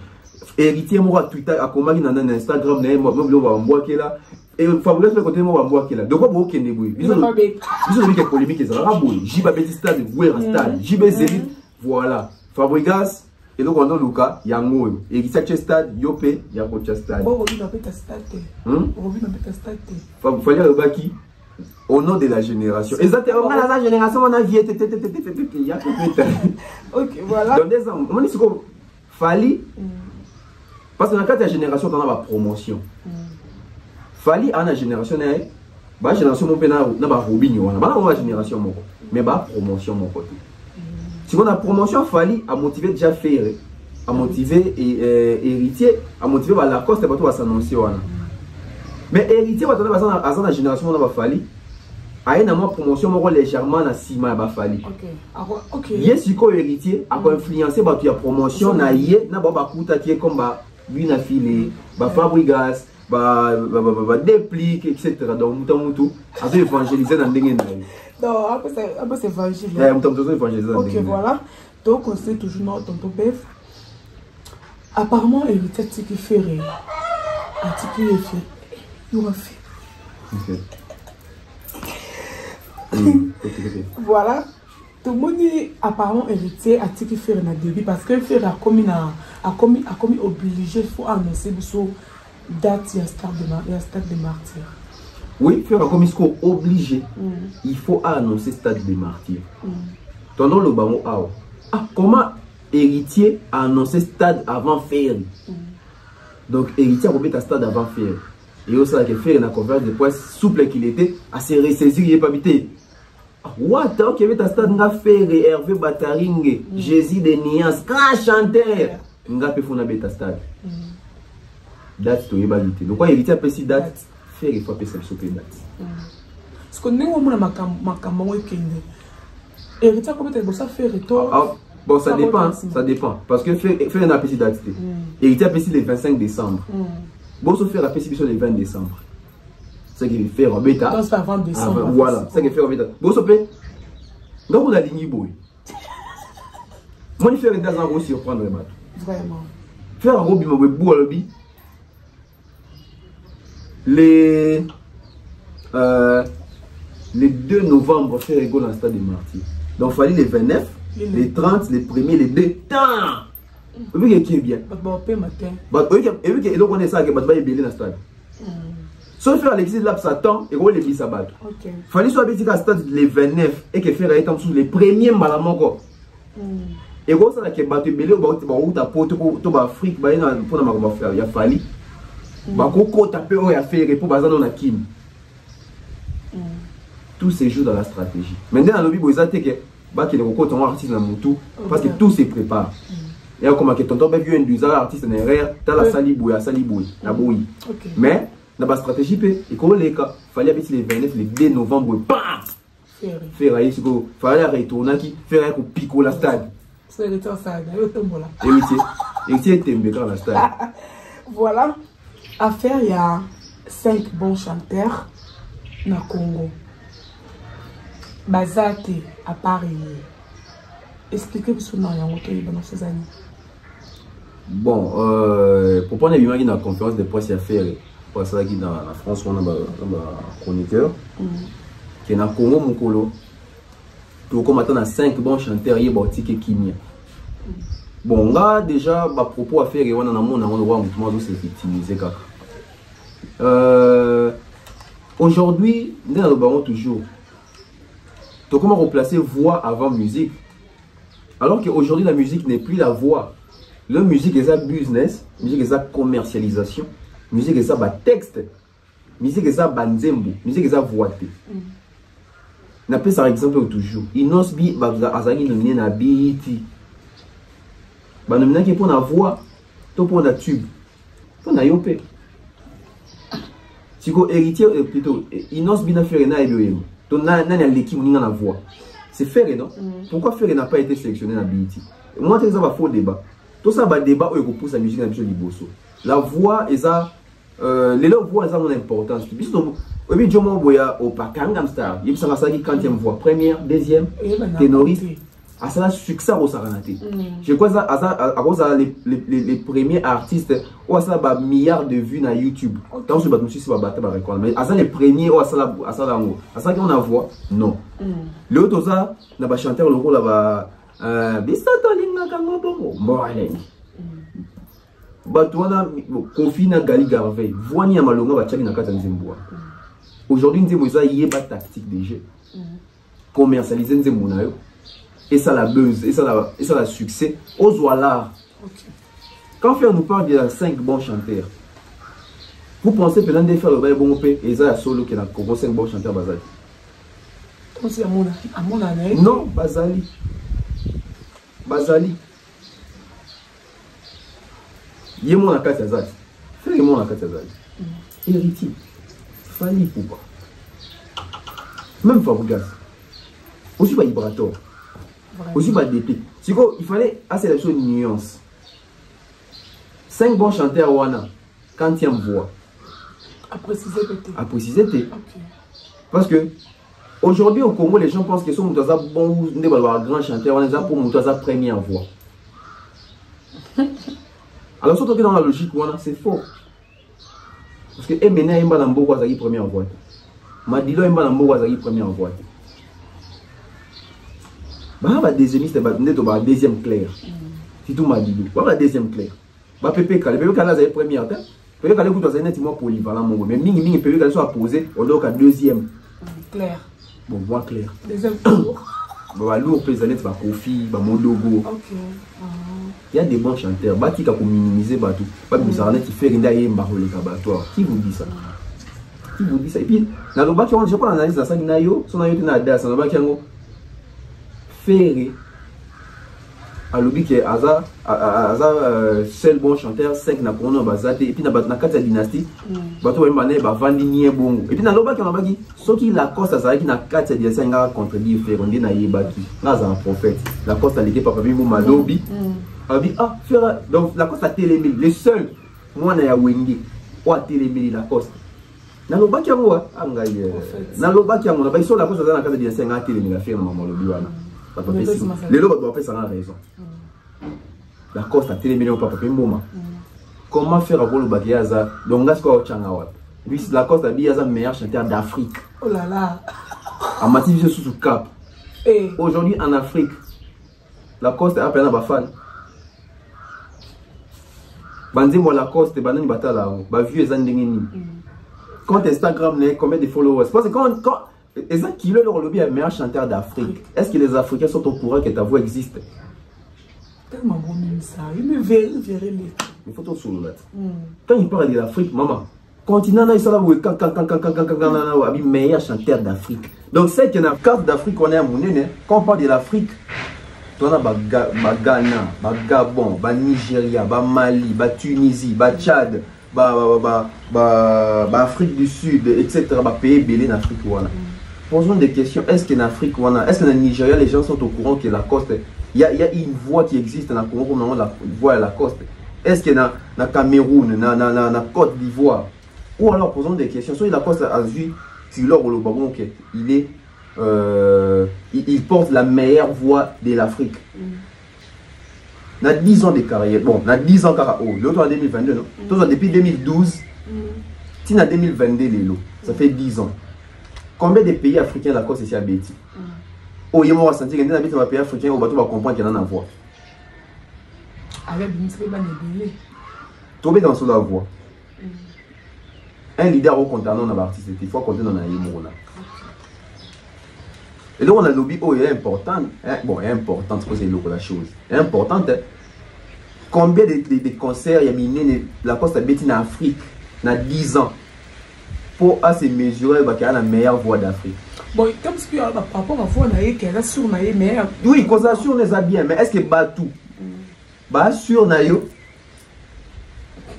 [SPEAKER 1] héritier moi Twitter a combattu dans Instagram moi on voit qu'il là et Fabregas le côté moi on voit qu'il là donc quoi qu'il n'est ils ont des polémiques ça va boy Jiba Petit stade Guerra stade Jiba Zélit voilà Fabregas et donc on a Luka yango héritier stade Yopé Yakocha stade
[SPEAKER 2] oh on va péter stade on va péter stade
[SPEAKER 1] fallait le baki au nom de la génération exactement la génération on a vie il y a
[SPEAKER 2] OK voilà
[SPEAKER 1] dans des ans on dit quoi Fally parce que dans la génération, on a la promotion. Fally a une génération, la génération, mon père n'a pas Robinho, on a la génération, mais la promotion, mon côté. Si on a promotion, Fally a motivé déjà faire, a motivé héritier, a motivé la Lacoste, et pas s'annoncer. Mais héritier, à la génération, on a Fally. A une promotion, mon légèrement à Sima ba Fally.
[SPEAKER 2] OK.
[SPEAKER 1] Yes, il y héritier, a influencé la promotion, na yé, na ba kuta qui est comme lui na filé, ba Fabregas, ba déplique, etc. Donc mutu, a tout évangéliser dans ndenge na.
[SPEAKER 2] Non, après c'est évangile.
[SPEAKER 1] Mutu évangéliser dans ndenge.
[SPEAKER 2] OK, voilà. Donc on sait toujours notre tonton Bef. Apparemment héritier Tiki Ferré. A Tiki Ferré. Il aura fait. Voilà. Tout le monde dit apparemment héritier à Tiki Ferré na début parce que Ferré a commis obligé faut annoncer sur date et stade de martyr.
[SPEAKER 1] Oui, Ferré a commis obligé. Il faut annoncer stade de martyr. Tendons le bamo comment héritier a annoncé stade avant Ferré. Donc héritier a commis un stade avant Ferré. Et aussi que Ferré na conférence de presse souple qu'il était à se ressaisir il est pas habité. What qui avait ta stade nga Ferré Hervé Bataringue Jésus de Niance grand chanteur nga pe fona beta stade date to yebalité donc quoi héritier après si date Ferré faut passer sur date
[SPEAKER 2] ce qu'on est au moins makambo ekende héritier comment tu ça Ferré toi
[SPEAKER 1] bon ça dépend parce que Ferré n'a pas si date héritier après le 25 décembre bon so Ferré après si le 20 décembre. C'est qu'il fait en bêta.
[SPEAKER 2] Donc, c'est avant décembre.
[SPEAKER 1] Voilà, c'est qu'il fait en bêta. Bon, ça peut. Donc, on a ligné boy. Moi, je fais un daz en gros surprendre les bateaux.
[SPEAKER 2] Vraiment.
[SPEAKER 1] Faire un gros bimbo, bout à l'obbi. Les 2 novembre, faire rigole dans le stade des martyrs. Donc, il fallait les 29, les 30, les 1er, les 2. Tant! Et puis, qui est bien. Et puis, il on est ça, il va y belé dans le stade. Sauf faire Alexis là, ça tend et on les bis à battre. Fallait soit petit à stade les 29 et que faire être sous les premiers malamango. Et on ça que battre belé ou ta pote pour Afrique, bah pour na ma faire, il a fallu. Bah ko taper ou ya faire pour bazan on a kim. Tout se joue dans la stratégie. Maintenant dans le bibo ils ont que bah que les coco ton artiste dans mutu parce que tout se prépare. Il y a comme que tonton ben vieux un artiste nerf, t'as la salibouille, la bouille. Mais dans la stratégie, il fallait habiter les 29, les 2 novembre, bam! Faire il fallait retourner qui faire un pico la stade.
[SPEAKER 2] C'est le temps ça, il tombe là.
[SPEAKER 1] Héritier tombe dans la stade.
[SPEAKER 2] Voilà. À faire, il y a 5 bons chanteurs dans le Congo. Bazate à Paris. Expliquez ce nom dans ces années.
[SPEAKER 1] Bon, pour prendre les dans la conférence de presse à faire, pour ça qui dans la France, on a un chroniqueur qui est dans le Congo, mon colo. Tout comme attendre 5 bons chanteurs, il y a Bautique Kimia. Bon, là déjà, à propos à faire, on a un monde, on voit un c'est victimisé. Aujourd'hui, nous avons toujours. Donc, comment remplacer voix avant musique? Alors qu'aujourd'hui, la musique n'est plus la voix. La musique est ça business, la musique est ça commercialisation, la musique est ça texte, la musique est ça banzembo, la musique est ça voix. On appelle ça par exemple toujours. Inosbi, azagi nominé na biti. Bah nominé qui pour la voix, to pour la tube, pour la yopé. Si vous héritier plutôt, Inosbi n'a fait rien à ébouer. Donc n'a l'équipe ni la voix. C'est Ferré, non? Pourquoi Ferré n'a pas été sélectionné dans BET? Moi, c'est un faux débat. Tout ça, c'est un débat où il pousse la musique dans le Liboso. La voix, et ça, les voix, ça a une importance. Oui, Jomo Boya au Pakangam Star, il y a 40e voix, première, deuxième, ténoriste. À ça, succès au Saranate. Je crois que ça, les premiers artistes, ou à ça, milliards de vues sur YouTube. Tant que je me suis dit, mais à ça, les premiers, ou à ça, qu'on a voix, non. L'autre, ça, on a chanté le rôle là-bas. Aujourd'hui, nous avons pas tactique de jeu. Commercialiser nous et ça la buzz, et ça la succès. Aux voilà. Quand on nous parle de 5 bons chanteurs, vous pensez peut-être de faire le bail bon et ça a solo qui a 5 bons chanteurs Bazali. Non, Bazali. Il y a mon akata Zali. Fais mon akata Zali. Héritier. Fali pourquoi? Même Fabregas. Aussi pas Ibrator. Aussi pas DP. Il fallait assez la chose une nuance. 5 bons chanteurs Wana. Quand il y a une voix.
[SPEAKER 2] À préciser peut-être.
[SPEAKER 1] À préciser peut-être. Parce que aujourd'hui au Congo, les gens pensent que sont bon grand chanteur, on est pour Moutaza première voix. Alors surtout que dans la logique, c'est faux. Parce que Emena Emba Nambo Wazaki première voix. Madilo Emba Nambo Wazaki première voix. Bah deuxième deuxième clair. Si tout Madilo, bah deuxième clair. Bah Pepe Kale, Pepe Kale c'est première. Pepe Kale vous avez nettement polyvalent mais mingi Pepe Kale soit posé au donc à deuxième.
[SPEAKER 2] Clair.
[SPEAKER 1] Bon, voix clair.
[SPEAKER 2] Deuxième tour.
[SPEAKER 1] Bah lourd pesanet va Kofi, bah Mondogo.
[SPEAKER 2] OK.
[SPEAKER 1] Il y a des bons chanteurs, bah qui a minimiser bah tout. Pas bizarre qui fait rien yemba le kabatoire. Qui vous dit ça? Qui vous dit ça? Et puis dans le bas qui on je pas analyse ça nayo, son nayo na das, dans le bas qui on faire à l'obi qui aza seul bon chanteur 5 na kono bazate et puis na kata dynastie bato embané ba vandi nie bongo et puis na loba qui on ba qui soki la costa ça qui na kata dynastie nga contredire faire on dit na yebaki na za prophète la costa l'été papa bi mo malobi abi ah faire donc la costa télémili le seul moi na ya wengi ou à télémili la costa na loba qui on anga na loba qui on ba iso la costa za na kata dynastie nga télémili la faire na malobi wana les lois doivent faire ça en raison. La coste a télé millions papa mboma. Comment faire pour le bakiaza? Donc là ce qu'on tient à puis la coste a bien un meilleur chanteur d'Afrique.
[SPEAKER 2] Oh là là.
[SPEAKER 1] À Mativise sous cap. Aujourd'hui en Afrique, la coste a plein de fan. Bandé moi la coste banani batala ba vieux zandengini. Quand Instagram n'est combien de followers? Parce que quand et ça qui est le lobby est meilleur chanteur d'Afrique. Est-ce que les Africains sont au courant que ta voix existe?
[SPEAKER 2] Tellement bon ça. Il me verrait les.
[SPEAKER 1] Il faut tout soulever. Quand il parle de l'Afrique, maman, continent il sera le meilleur chanteur d'Afrique. Donc c'est qu'il y a une carte d'Afrique on est à mon nez. Quand on parle de l'Afrique, tu as Ghana, Gabon, Nigeria, Mali, Tunisie, Tchad, Afrique du Sud, etc. Pays belé en Afrique. Posons des questions. Est-ce qu'en Afrique, est-ce qu'en Nigeria, les gens sont au courant que Lacoste, il y a une voix qui existe dans le Congo, la voix Lacoste. Est-ce que dans le Cameroun, dans la Côte d'Ivoire, ou alors posons des questions. Soit Lacoste a vu sur l'or ou le Babon, il porte la meilleure voix de l'Afrique. On a 10 ans de carrière. Bon, on a 10 ans de carrière. L'autre en 2022, non? Depuis 2012, si en 2022, ça fait 10 ans. Combien de pays africains Lacoste est à Béti? Oh, il y a un senti que dans les pays africains, on va comprendre qu'il y en a une voix.
[SPEAKER 2] Avec une
[SPEAKER 1] tomber dans la voix. Un leader au contenant dans l'artiste, il faut compter dans la Yémouna. Et là, on a le lobby, est important. Bon, est important, c'est la chose. Est importante. Combien de concerts il y a mis Lacoste à Béti en Afrique dans 10 ans pour se mesurer qu'il y a la meilleure voix d'Afrique?
[SPEAKER 2] Bon, comme ce qu'il y a par rapport à voix, il y a sur la meilleure.
[SPEAKER 1] Oui, qu'on s'assure, on est bien, mais est-ce que tout bah sur nayo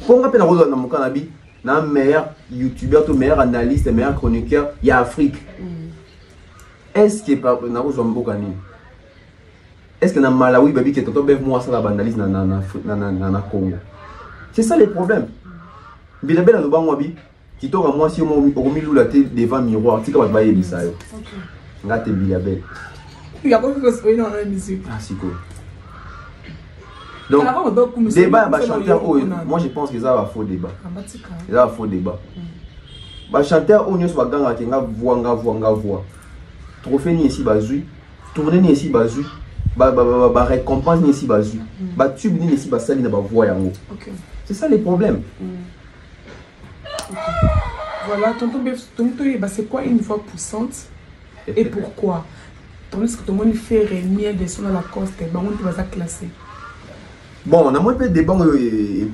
[SPEAKER 1] pour rappeler la rôle dans mon cannabis na meilleur youtubeur tout meilleur analyste meilleur chroniqueur il y a Afrique. Est-ce que par na rôle mbokani est-ce que na Malawi baby que tonton bev moi ça la analyse na Congo? C'est ça le problème. Bila bela lo bango bi qui toka moi si au milieu la tête devant miroir tika ba baye bisa yo ngate bila bela
[SPEAKER 2] il y a beaucoup de choses dans la musique.
[SPEAKER 1] Ah c'est cool. Donc, débat, chanteur, moi je pense que ça va faux débat. Ça va faux débat. Chanteur, on y soit gang qui nga voix. Trophée ni ici bazui, tourner ni ici bazui, récompense ni ici bazui, tube ni ici basali na ba voix yango. C'est ça les problèmes.
[SPEAKER 2] Voilà, tonton, c'est quoi une voix puissante et pourquoi? Tandis que tout le monde fait réunir des sons à la coste, on va classer.
[SPEAKER 1] Bon, on a moins de débats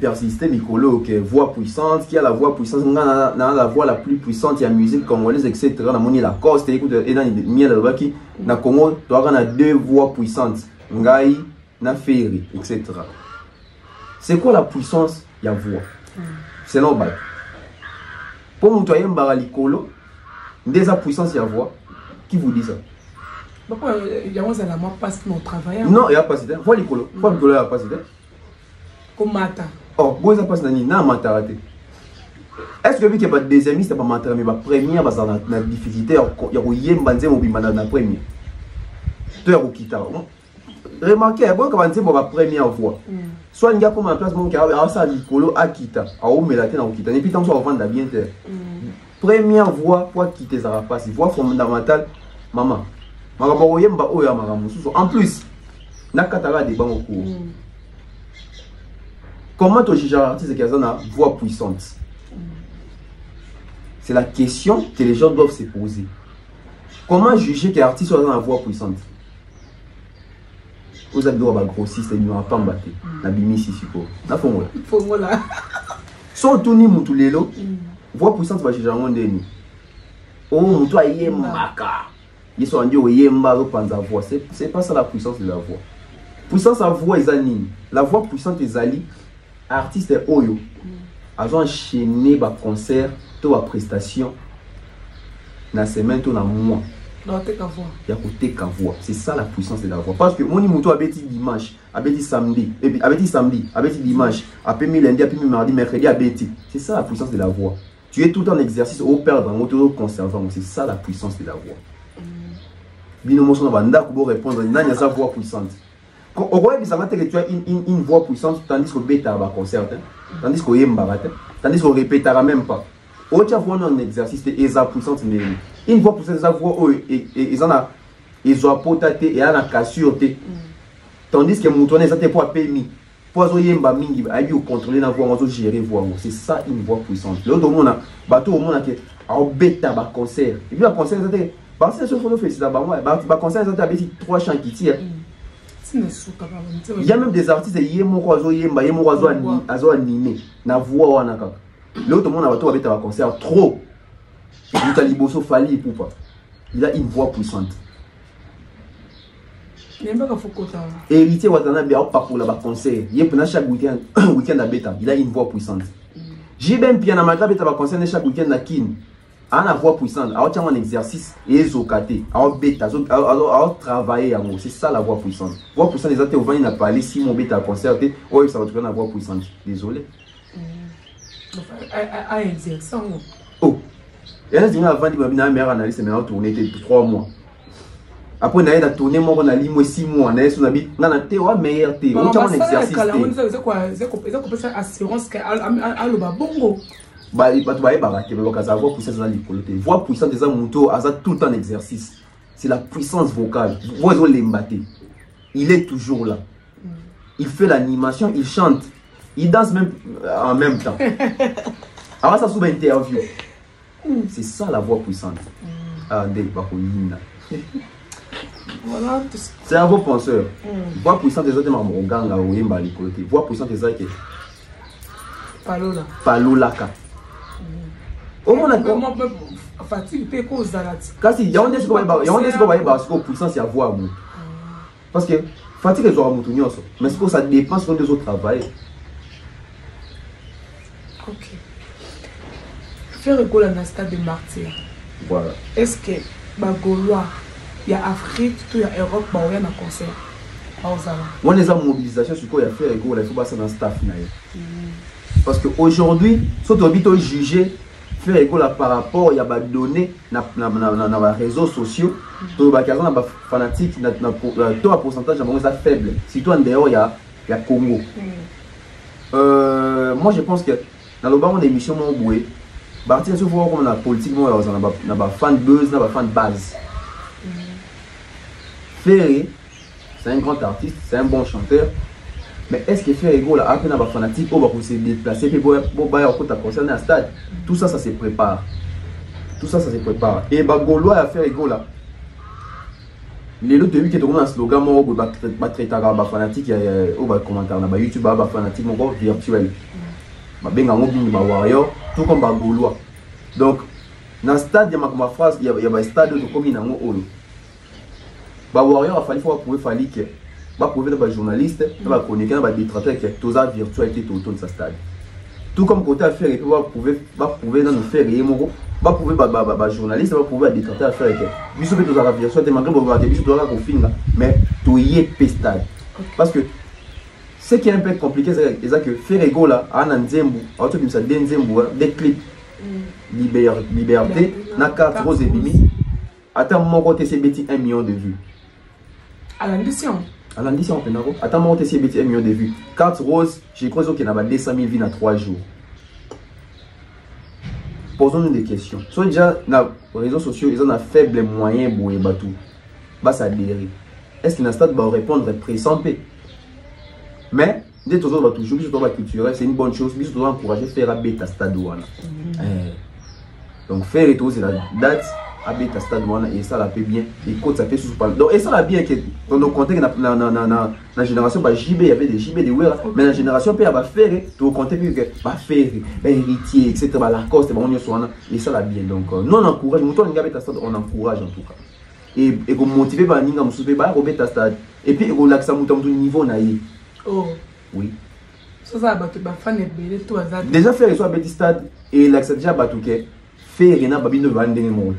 [SPEAKER 1] persistés, Nicolo, que voix puissante, qui a la voix puissante, on a la voix la plus puissante, il y a musique congolaise, etc. On a monné la coste, écoute, et dans les miel là qui, na Congo, tu as deux voix puissantes, Ngai, na Ferry, etc. C'est quoi la puissance? Il y a voix. C'est normal. Pour mon toyer Mbarali-Kolo, déjà puissance, il y a voix. Qui vous dit ça?
[SPEAKER 2] Pourquoi il y a un moment passe mon travail?
[SPEAKER 1] Non, il n'y a pas de voix Nicolo. Pourquoi Nicolo n'a pas de
[SPEAKER 2] comme Mata.
[SPEAKER 1] Oh, vous avez pas de Mata. Est-ce que vous avez des deuxième, c'est pas Mata, mais la première, c'est la difficulté. Il y a eu un banzé mobile dans la première. Tu as remarquez, bon, quand on dit la première voix, soit il y a comme en place, bon, ça Nicolo a quitté, a omelate dans Okita, et puis tant que ça va vendre bien. Première voix, pour quitter ça va passer. Voix fondamentale, maman. En plus, Nakatara des bancs au cours. Comment tu juges un artiste qui a une voix puissante? C'est la question que les gens doivent se poser. Comment juger qu'un artiste a une voix puissante? Vous avez droit à grossiste, il n'y aura pas mbatté. La bimi si suppos. La fongola.
[SPEAKER 2] Fongola.
[SPEAKER 1] Sans tout ni moutulelo, voix puissante va juger un monde. Oh, moutoua yé maka. Ils sont dit voix. C'est pas ça la puissance de la voix. Puissance à voix est anime. La voix puissante est ali. Artiste Oyo. Ils ont enchaîné des concerts, des prestations. Dans la semaine, dans le mois. Il y a côté qu'à voix. C'est ça la puissance de la voix. Parce que mon imouto a bêti dimanche, a bêti samedi, a bêti dimanche, a bêti lundi, a bêti mardi, mercredi, a bêti. C'est ça la puissance de la voix. Tu es tout en exercice au perdre, au conservant. C'est ça la puissance de la voix. Binomo son banda pour répondre il y a sa voix puissante. Au roi il s'attend que tu as une voix puissante tandis que bêta va concert tandis que yemba tandis qu'on répétera même pas. Autre voix non exercice et sa puissante mais une voix puissante sa voix ils en a ils ont potaté et à la cassure tandis que moutonner ça te pour permis pour yemba mingi a eu contrôler la voix on gérer voix c'est ça une voix puissante. L'autre monde a bateau au monde que au bêta va concert et puis la concert ça parce que ce photo fait ça, bah concert ça avec 3 chants qui tirent. Il y a même des artistes qui sont animés, na voix wana kaka. L'autre monde a avec un concert trop. Il a une voix puissante. Héritier Watanabe a pas pour la conseil. Il est chaque week-end à Beta. Il a une voix puissante. J'ai bien bien à ma table à conseiller chaque week-end à Kin. A une voix puissante. A un exercice et zokaté. A Beta. A travailler à moi. C'est ça la voix puissante. Voix puissante les athées au vent il n'a pas allé si mon Beta concerté. Oh ça va trouver une voix puissante. Désolé.
[SPEAKER 2] À exercer.
[SPEAKER 1] Oh. Et là, je avant de ma mère analyse, mais on tourné 3 mois. Après, on a tourné, on a limé 6 mois. On a dit, on a été au meilleur thé. On a un exercice.
[SPEAKER 2] C'est assurance qu'elle a bongo.
[SPEAKER 1] Voix puissante des motos, tout le temps en exercice. C'est la puissance vocale. Voix l'embatté. Il est toujours là. Il fait l'animation, il chante. Il danse même en même temps. Alors ça s'ouvre interview. C'est ça la voix puissante.
[SPEAKER 2] Voilà.
[SPEAKER 1] C'est un beau penseur. Voix puissante des autres voix puissante des autres. Palolaka. Au moins
[SPEAKER 2] fatigue peut cause d'alati.
[SPEAKER 1] Kasi il y a un puissance à voix. Parce que fatigue les autres mais c'est que ça dépend sur les autres travail.
[SPEAKER 2] Ok. Faire école dans le stade de martyr.
[SPEAKER 1] Voilà.
[SPEAKER 2] Est-ce que Gaulois, il y a Afrique, il y a Europe, il y a un concert.
[SPEAKER 1] On est en mobilisation sur quoi il y a fait école, il faut passer dans le staff. Parce qu'aujourd'hui, si tu as jugé, faire école par rapport à des données dans les réseaux sociaux, tu as des fanatiques, tu as un pourcentage de faible. Si tu es en dehors, il y a Congo. Moi, je pense que dans le bas de l'émission, partir sur comme la politique, on a fan buzz, on a fan base. Ferré, c'est un grand artiste, c'est un bon chanteur. Mais est-ce que Ferré Go, là, après, on a fanatique, on va se déplacer, pour concerner un stade. Tout ça, ça se prépare. Tout ça, ça se prépare. Et Gaulois à Ferré Go, là. Les autres, qui ont un slogan, on va traiter de fanatique, on va commenter dans YouTube, on va fanatique, on va virtuel. Warrior, tout comme Gaulois. Donc, dans le stade, il y a ma phrase, il y a un stade comme il y a un Warrior, il fallait que les journalistes, les chroniqueurs, les détracteurs, que tout ça virtualité autour de ce stade. Tout comme côté affaire, il va prouver dans nos faits, il va prouver les journalistes, il va prouver les détracteurs à faire. Il faut que tout ça virtualité, mais tout y est stade. Parce que ce qui est un peu compliqué, c'est que Ferrego là, à Nzembu, des clips liberté, na carte rose et bimi, attends mon côté c'est 1 million de vues.
[SPEAKER 2] À l'ambition.
[SPEAKER 1] À l'ambition, attends mon côté c'est 1 million de vues. Carte rose, j'ai cru qu'il y a 200 000 vues dans 3 jours. Posons-nous des questions. Soit déjà, dans les réseaux sociaux, ils ont un faible moyen pour les bateaux. Ça adhérer. Est-ce qu'il y a un stade va répondre pressant? Mais, dès que va toujours, culturel, c'est une bonne chose. Mais surtout, encourager faire à Beta Stade. Donc, faire et tout, c'est la date à Beta Stade. Et ça, la fait bien. Et quand ça fait sous parle. Donc, et ça, la bien que dans nos contextes, dans la génération, JB, il y avait des JB, des Wera. Mais la génération, il y a faire, tu comptes que faire, héritier, etc. La coste, et ça, la bien. Donc, nous, on encourage. Nous, on encourage en tout cas. Et comme motivé par Ninga Moussoupe, Beta Stade. Et puis, on l'accent au niveau,
[SPEAKER 2] oh.
[SPEAKER 1] Oui.
[SPEAKER 2] Déjà
[SPEAKER 1] faire soit Betty Stade et l'accès déjà Batouké, faire Rena Babino Vanding Monde.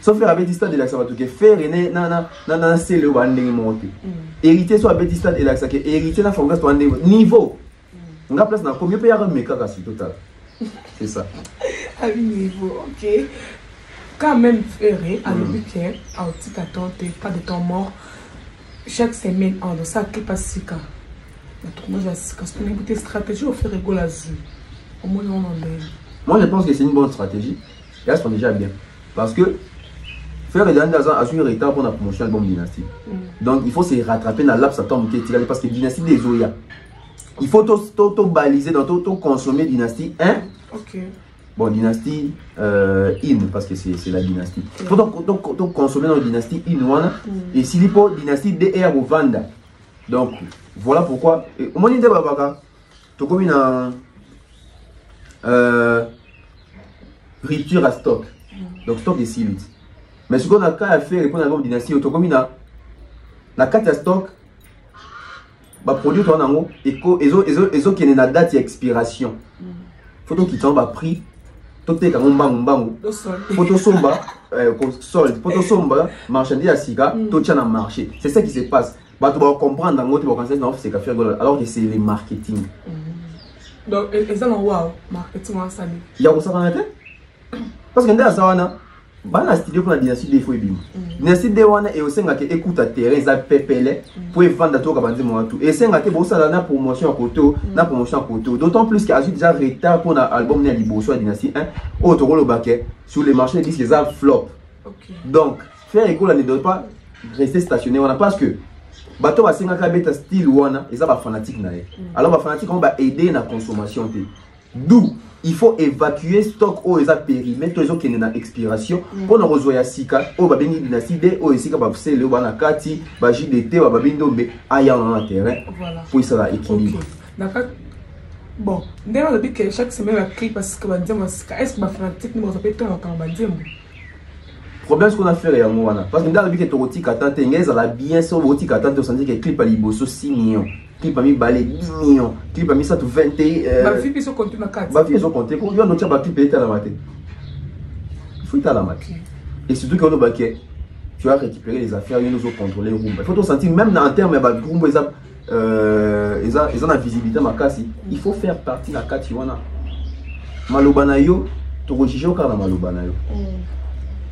[SPEAKER 1] Sauf faire Betty Stade et l'accès Batouké, faire Rena c'est le Vanding Monde. Hériter soit Betty Stade et l'accès hériter la fonction Vanding niveau. On a place dans combien peut y avoir mes cas total. C'est ça.
[SPEAKER 2] À niveau, ok. Quand même ferré à l'hôpital, à Otikaton, pas de temps mort. Chaque semaine, on a ça qui passe 6 cas. Moi, j'ai stratégie au faire rigolo à Zul.
[SPEAKER 1] Moi, je pense que c'est une bonne stratégie. Et elles sont déjà bien. Parce que faire les derniers ans a su un retard pour la promotion de l'album Dynasty. Donc, il faut se rattraper dans l'abs parce que Dynasty des Zoya. Il faut tout baliser, tout consommer Dynasty 1.
[SPEAKER 2] Ok.
[SPEAKER 1] Bon, Dynasty in, parce que c'est la dynastie. Il faut donc consommer dans la dynastie in, et s'il faut Dynasty DR ou Vanda. Donc, voilà pourquoi. Au moment de Babaka, tu as comme une rupture à stock. Donc, stock est 6 litres. Mais ce qu'on a qu'à faire pour la dynastie, tu as comme une na kati ya stock ba produit on nango ezo qui est na date d'expiration photo qui tombe à prix tout est comme mbangu photo somba solde photo somba marchandise à sika tout tient dans marché. C'est ça qui se passe. Bah tu vas comprendre dans votre conseil non c'est qu'à faire alors que c'est le marketing.
[SPEAKER 2] Donc et ça non wow marketing en ça.
[SPEAKER 1] Il y a ça en fait parce que dans ça na ba na studio pour la dynastie des fois bim. Dynastie des wana et au senga que écoute à terrain za pepele pour vendre tout comme dit moi tout. Et senga que bon ça na promotion à côté, na promotion à côté. D'autant plus qu'il a déjà retard pour l'album na liboso à dynastie 1 au toro le baquet sur les marchés disques ça flop. Donc faire école ne doit pas rester stationné on a parce que bateau va senga ka beta style wana et ça va fanatique na. Alors va fanatique on va aider na consommation té. D'où il faut évacuer stock au eza périmètre les qui est en expiration pour nous rejoindre sika au babini dynastie de au sika ba sele ba na kati ba JDT ba babindo be aya na terrain pour ça équilibre.
[SPEAKER 2] D'accord. Bon, d'ailleurs le but que chaque semaine la clip parce que ba dire est-ce que ba fanatique nous peut être quand ba dire
[SPEAKER 1] problème ce qu'on a fait réellement wana parce que dans le but que torotique attente ngeza la bien sur rotique attente on sentit que clip à liboso 6 millions. Clip a mis balé 10 millions, clip a mis ça tout 20
[SPEAKER 2] ma fille ils ont compté na 4.
[SPEAKER 1] Ma fille ils ont compté pour yo no tia ba clip est à la matin. Il faut être à la matin. Et surtout que on baquet tu vas récupérer les affaires, ils nous ont contrôlé Rumba. Il faut te sentir même en termes de Rumba ils ont la visibilité ma kasi. Il faut faire partie de la kati wana. Malobana yo to rechicher au kana malobana yo.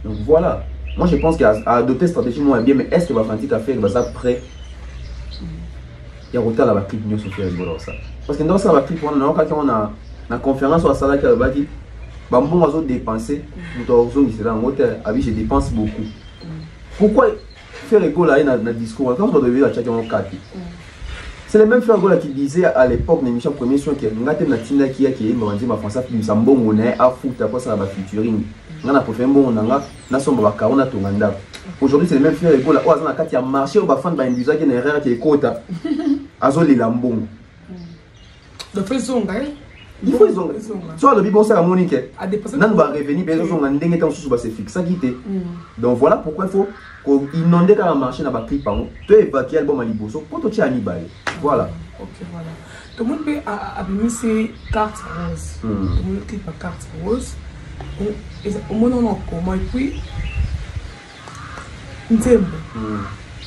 [SPEAKER 1] Donc voilà. Moi je pense qu'à adopter stratégie moins bien mais est-ce que va fantique à faire ça prêt il y a autant la clip nous sur faire ça parce que dans ça la clip on a la conférence sur ça qui a dit bon on va dépenser nous avons dit c'est là en hôtel je dépense beaucoup pourquoi faire école là dans le discours quand on doit devenir à chaque moment 4 c'est le même frère qui disait à l'époque l'émission première soin que ngate na tinda qui est mbanzi ma français plus mbongo na a foot après ça va featuring ngana pour faire mbongo nanga na somba ba karona tonganda aujourd'hui c'est le même frère école là on a kati ya marché au ba fan ba industrie qui na erreur qui est kota azoli la mbongo
[SPEAKER 2] donc faisonga
[SPEAKER 1] il faut zonga soit le bibon ça la monique nan va revenir bien zonga ndenge temps sous ba se fixe ça quitter donc voilà pourquoi il faut qu'on inonde quand marché na ba clip pango to évacuer album à liboso pour to tia anibale voilà
[SPEAKER 2] OK voilà tout le monde peut abîmer ces cartes roses tout le monde clip à carte rose au moins on comment et puis nzembo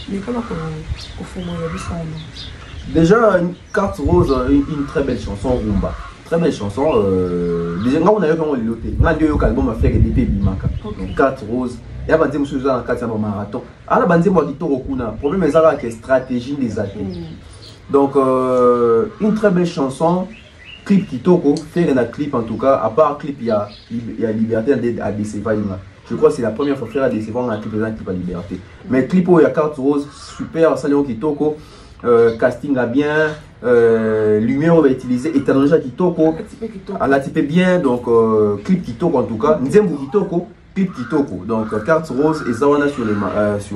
[SPEAKER 2] mais comment au fond il y a du son
[SPEAKER 1] déjà une carte rose une très belle chanson Rumba très belle chanson déjà on a eu comment le loter on a eu album à faire des bébés bimaka donc carte rose et à bandim sur dans carte marathon à la bandim moi kitoko kuna problème est avec stratégie des athlètes donc une très belle chanson clip kitoko faire un clip en tout cas à part clip il y a liberté à décevoir je crois que c'est la première fois faire à décevoir un clip à liberté mais clip où il y a carte rose super salon kitoko casting à bien lumière on va utiliser étalonnage kitoko à la type bien donc clip kitoko en tout cas nzembo kitoko clip kitoko donc carte rose et ça on a sur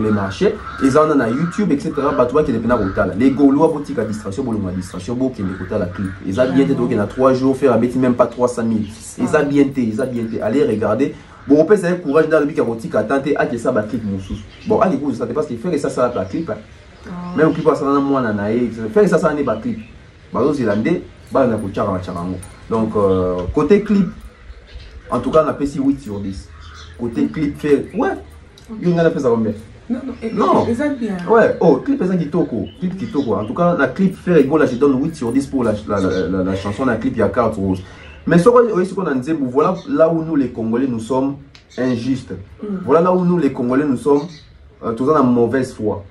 [SPEAKER 1] les marchés et ça on a na YouTube etc batouba qui dépend de les gaulois boutique à distraction bon qui est la clip et ça bien donc il y a 3 jours faire un même pas 300 000 et ça bien allez regarder bon on peut essayer courage dans le but boutique à tenter à que ça bat clip mon sous bon allez vous ça parce qu'il fait que ça la clip même clip ça na moi na faire ça n'est pas clip bazo zélandais ba na ko tchara donc côté clip en tout cas on a passé 8 sur 10 côté clip fait ouais il y en a fait ça combien non ouais oh clip ça kitoko en tout cas la clip fait rigolo je donne 8 sur 10 pour la chanson la clip il y a carte rose mais ce qu'on a dit voilà là où nous les Congolais nous sommes injustes voilà là où nous les Congolais nous sommes tous en mauvaise foi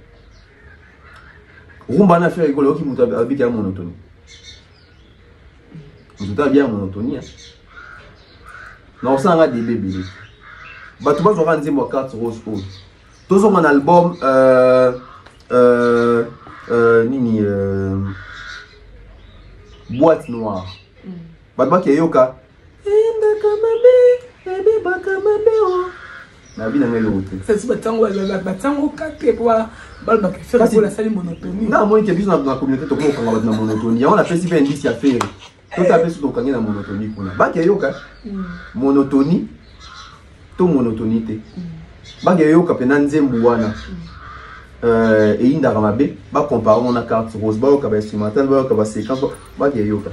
[SPEAKER 1] Rumba na fait rigolo qui m'a habité à monotonie tout a bien monotonie non ça a des bébés tu vas voir un carte rose rose tous ont un album nini boîte noire batba ke yoka na bi na ngelo te
[SPEAKER 2] ça se batango kate kwa balba ke faire pour la salle monotonie
[SPEAKER 1] na moi ke biso na communauté to ko kanga na monotonie on a fait si bien indice à faire tout à fait sur kanga na monotonie kuna ba ke yoka monotonie to monotonité ba ke yoka pena nzembu wana et il n'a pas de comparer on a carte rose, bah au instrumental, bah au séquence, bah qui est yoka.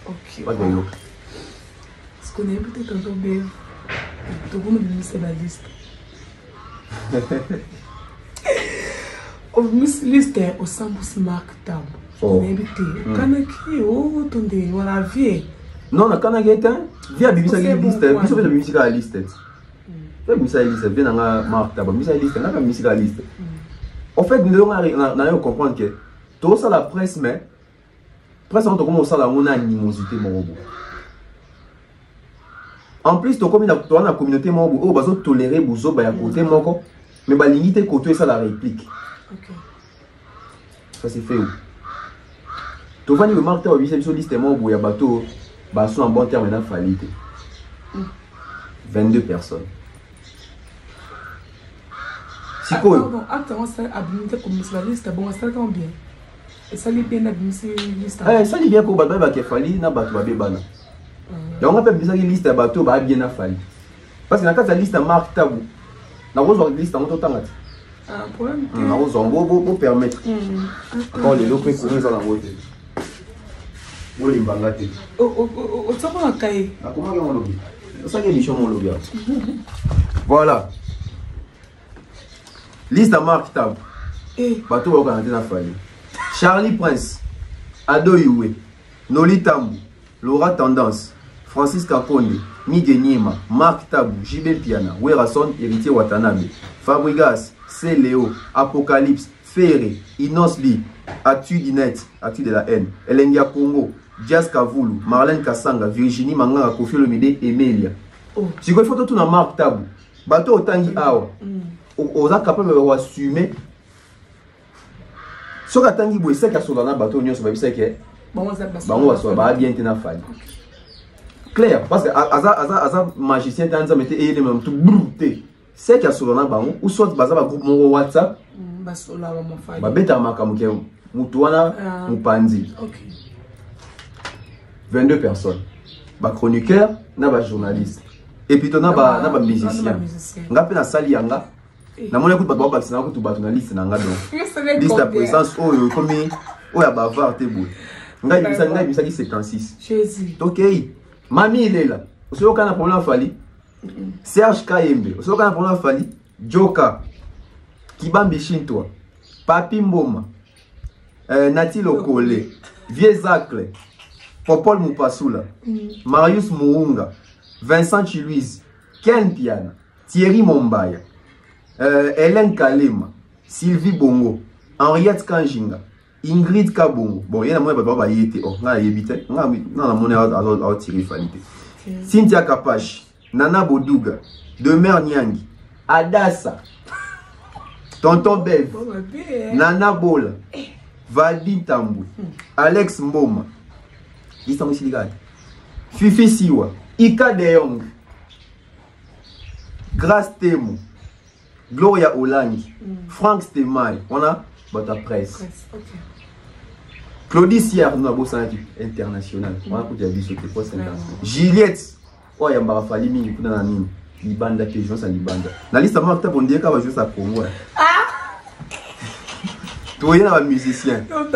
[SPEAKER 2] Ok.
[SPEAKER 1] Bah qui est yoka.
[SPEAKER 2] Est-ce qu'on est peut-être un peu bien? Tout le monde me fait la liste. Miss liste au Sambus Mark Tab. On est habité. Kanaki, oh, tonde, voilà, vie.
[SPEAKER 1] Non, on a Kanaki, via Bibisa liste, vous savez la musique à la liste. Via Bibisa liste, via dans Mark Tab, Bibisa liste, on a la musique à la liste. En fait, nous devons comprendre que tout ça la presse, mais presse, on commence à la mon animosité, mon robot. En plus, tu as la communauté, on va tolérer, vous avez côté, mais la limite, côté, ça la réplique.
[SPEAKER 2] Ok.
[SPEAKER 1] Ça c'est fait où? Tu vas dire que Marc, tu as vu sur liste, il y a bateau, en bon terme, il a fallu 22 personnes. Si quoi?
[SPEAKER 2] Pardon, attends, ça a comme la liste, bon, ça tombe bien. Et ça lui bien admis liste.
[SPEAKER 1] Ça lui bien pour battre, il fallait, n'a pas de bébé. Et on appelle ça liste à bateau, bah bien fallu. Parce que dans la liste à Marc Tabou, dans la liste à mon temps.
[SPEAKER 2] Problème.
[SPEAKER 1] On permettre. Quand les locaux commencent à la voter. Vous les bangatez. Voilà. Liste à Marc Tab. Bateau au Canada fallu. Charlie Prince, Ado Iwe, Noli Tambu, Laura Tendance, Francis Kakonde, Miguel Nima, Marc Tabou, JB Piana, Werason, Héritier Watanabe, Fabrigas, Léo, Apocalypse, Ferré, Inos Lee, Actu Dinet, Actu de la haine, Elendia Congo, Jazz Kavoulou, Marlène Kassanga, Virginie Manganga, Kofi Olomide, Emelia. Si vous faites tout dans Marc Tabou, bateau au Tangi Awa, vous êtes capable d'assumer. Si vous êtes Tangi Boué, c'est qu'il y a un bateau, vous savez que va bien tenir fallu. Clair, parce que Aza magicien, il mettait élément tout brouté. C'est qu'il y a sur le banc ou soit basé sur groupe mon WhatsApp. Bah bêta makamuke mutuana mupandi. 22 personnes. Bah chroniqueur, na ba journaliste. Et puis na ba musicien. Nga pe na sali yanga. Na mona écoute ba ba sina ko tu ba journaliste na nga donc. Liste à présence oh comme oh ya bavard te bout. Nga bisa ki 56. Jésus. OK. Mami il est là. Vous savez qu'on a problème fali. Serge Kayembe, vous savez qu'on a problème fali. Joka, Kibambi Shintoa, Papi Mboma, Nati Lokole, Viezacle, Popol Mupasula, Marius Mounga, Vincent Chiluiz, Ken Piana, Thierry Mombaya, Hélène Kalema, Sylvie Bongo, Henriette Kanjinga, Ingrid Kabongo. Bon, il y a moins de yété. Oh, on a évité. On a monnaie à tirer fanité. Cynthia Kapache, Nana Bodouga, Demer Nyangi, Adassa, Tonton Bev, Nana Bola, Valdi Tambou, Alex Mboma, Fifi Siwa, Ika Deyong, Grace Temo, Gloria Olangi, Frank Stemay, on a votre presse. Claudie Sierre, nous avons un international. On a coupé à Juliette, oh, il y a un fali mingi pour la mine. Libanda, qui joue à Libanda. La liste à moi, tu as bon dire qu'elle va jouer à Congo. Tu vois, il y a un musicien. Tu as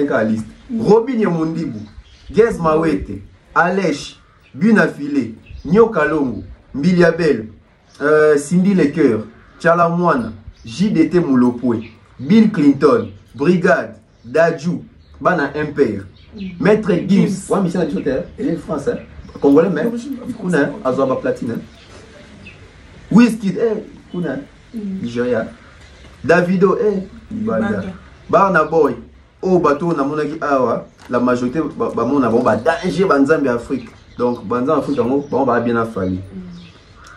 [SPEAKER 1] la liste. Robin Yamundibu, Gez Mawete, Alèche, Bunafile, Nyo Kalongo, Mbiliabel, Cindy Lecoeur, Tchalamouana, JDT Moulopoué, Bill Clinton, Brigade, Dadjou, Bana Empire, Maître Gims, ouais, Michel Adjoter, il est français, congolais même, il connaît, Azoba Platine, Wizkid, il connaît, Nigeria, Davido, Barna Boy, au bateau, na monaki awa, la majorité, bah mon avons bah danger banzambi Afrique, donc banzambi Afrique, on va bien affaler.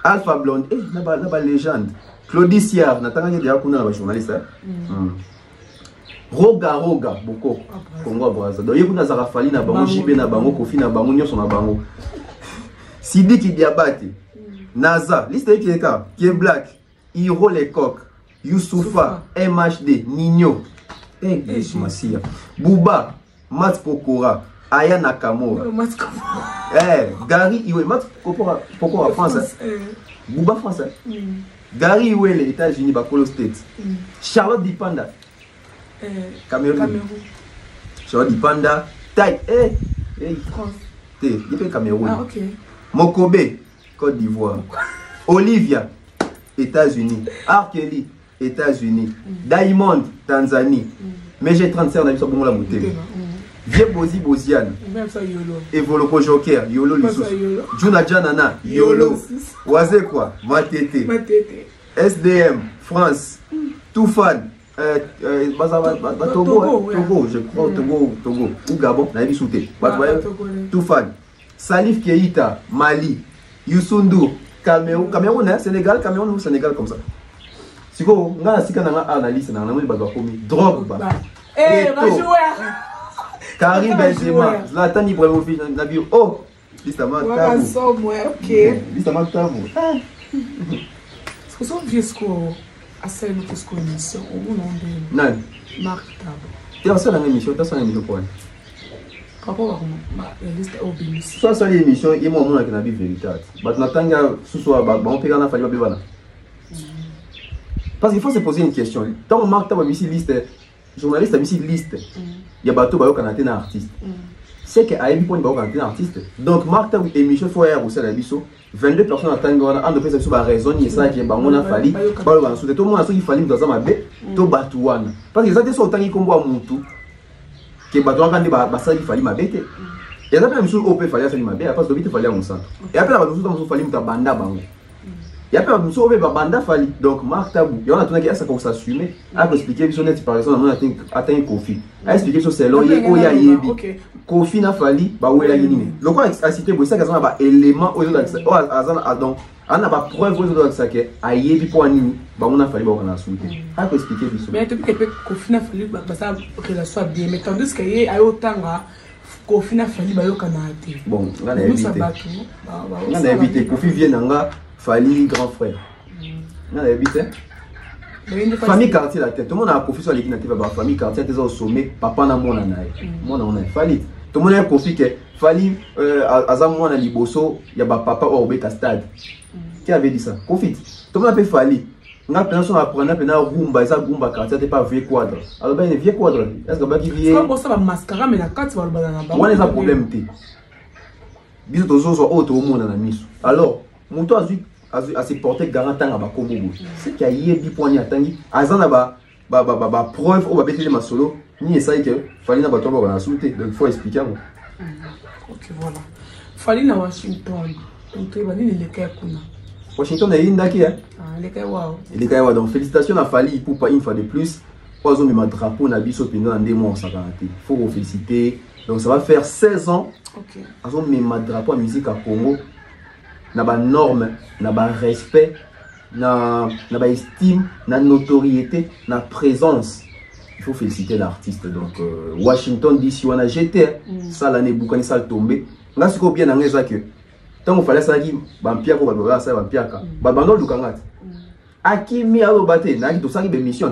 [SPEAKER 1] Alpha Blonde, la légende, Claudie Siard, Nathan déjà qu'on a la journaliste. Roga Boko, Congo Brazza. Donc, il y a des Zarafali, na bango, Jibé na bango, Kofi na bango, Nyos na bango. Sidiki Diabate, Naza, liste qui est Black, Hiro Lecoq, Youssoufa, MHD, Nino, Massia, Bouba, Mat Pokora, Aya Nakamura, Gary Iwe, Mat Pokora français, Bouba français, Gary Wele, États-Unis, Bakolo State. Charlotte Dipanda, Cameroun. Charlotte Dipanda, Taï, France. Depuis Cameroun.
[SPEAKER 2] Ah, ok.
[SPEAKER 1] Mokobe, Côte d'Ivoire. Olivia, États-Unis. Arkeli, États-Unis. Diamond, Tanzanie. Mais j'ai 35 ans, on a la bouteille. Vieux Bozi Boziane. Evoloko Joker, Yolo Lissous. Juna Janana, Yolo. Oise quoi, Matete. SDM, France. Toufan. Togo, je crois, Togo. Ou Gabon, Naïbi Souté. Toufan. Salif Keita, Mali. Youssou Cameroun, Sénégal, Cameroun ou Sénégal comme ça. Si vous avez une analyse, vous avez Drogba. Karim Benzema, Zlatan Ibrahimovic, Nabil. Oh, liste à Tabou. Liste à Tabou.
[SPEAKER 2] Est-ce que vous avez à celle de cette émission au nom de Marc Tabou?
[SPEAKER 1] Tu as une émission, tu as une émission pour elle.
[SPEAKER 2] Rapport à la liste au
[SPEAKER 1] soit ça l'émission, il y a un moment qui n'a pas vérité. Maintenant, ce soir, on peut gagner fallu pas. Parce qu'il faut se poser une question. Tant on marque ta liste, journaliste a mis liste. Il y a bateau qui a été un artiste. C'est qu'il y a un artiste. Donc, marque ta émission, il faut aller au Sénégal. 22 personnes attendent, on a fait ça raison, il y a ça qui est bon, on a fallu. Tout le monde a dit qu'il fallait dans un bateau, tout batouane. Parce que ça, c'est autant qu'il y a un moutou. Que bateau a gagné, il fallait ma bête. Et après, il fallait faire ma bête, parce qu'il fallait un centre. Et après, il fallait faire banda bango. Et après, nous sommes banda fali. Donc, Marc Tabou, il y a un qui a s'assumer, à expliquer, par exemple, on a atteint un Kofi. À expliquer sur ces lois, il y a Yebi. Kofi n'a fallu, bah, où est la ligne. Le quoi a cité, ça, il y a un élément, donc, on n'a pas preuve de ça que à Yebi pour Anini, bah, on a fallu, on a souhaité. À expliquer,
[SPEAKER 2] mais tu peux Kofi n'a fallu, bah, ça, que la soit bien, mais tandis qu'il y a autant, Kofi n'a fallu, bah, au Canada.
[SPEAKER 1] Bon, on a évité. On a évité. Kofi vient d'Anga. Fali grand frère. On a évité. Famille quartier la tête. Tout le monde a profité sur l'équipe native. Famille quartier, tu es au sommet. Papa n'a mon anaï. Mon on a Fali. Tout le monde a profité que Fali, Azam mon a liboso. Il y a papa au Beka stade. Qui avait dit ça? Profite. Tout le monde a fait Fali. On a plein de choses à prendre. On a Rumba. Et ça Rumba quartier, t'es pas vieux quadre. Alors ben vieux quadre. Est-ce que bah qui vient?
[SPEAKER 2] Comment ça va mascara mais la carte va le banana.
[SPEAKER 1] On a un problème t. Bisous tous autres autres au monde dans la mise. Alors, mon toit a se porté garantant à Bakobo. C'est qu'il y a eu point à Tangi. Azan a preuve au babé ma solo. Ni ça que fallait n'a pas tomber dans la souté. Donc il faut expliquer.
[SPEAKER 2] Ok voilà. Fallait na Washington. Donc tu vas dire les cas kuna.
[SPEAKER 1] Washington est une daki hein.
[SPEAKER 2] Ah les cas waouh.
[SPEAKER 1] Les cas waouh donc félicitations à Fali pour pas une fois de plus. Pas on met drapeau na biso pendant 2 mois ça garantie. Faut vous féliciter. Donc ça va faire 16 ans. OK. Azon met ma drapeau à musique à Congo. Na ba norme, na ba respect, na ba estime, na notoriété, na présence. Il faut féliciter l'artiste. Donc Washington DC on a jeté ça l'année boucane ça tombé. Nga siko bien na ngeza que tant fallait ça qui bampia ko ba ça bampia ka. Ba bandol du kangat. Akimi alo baté na ki to ça qui be mission.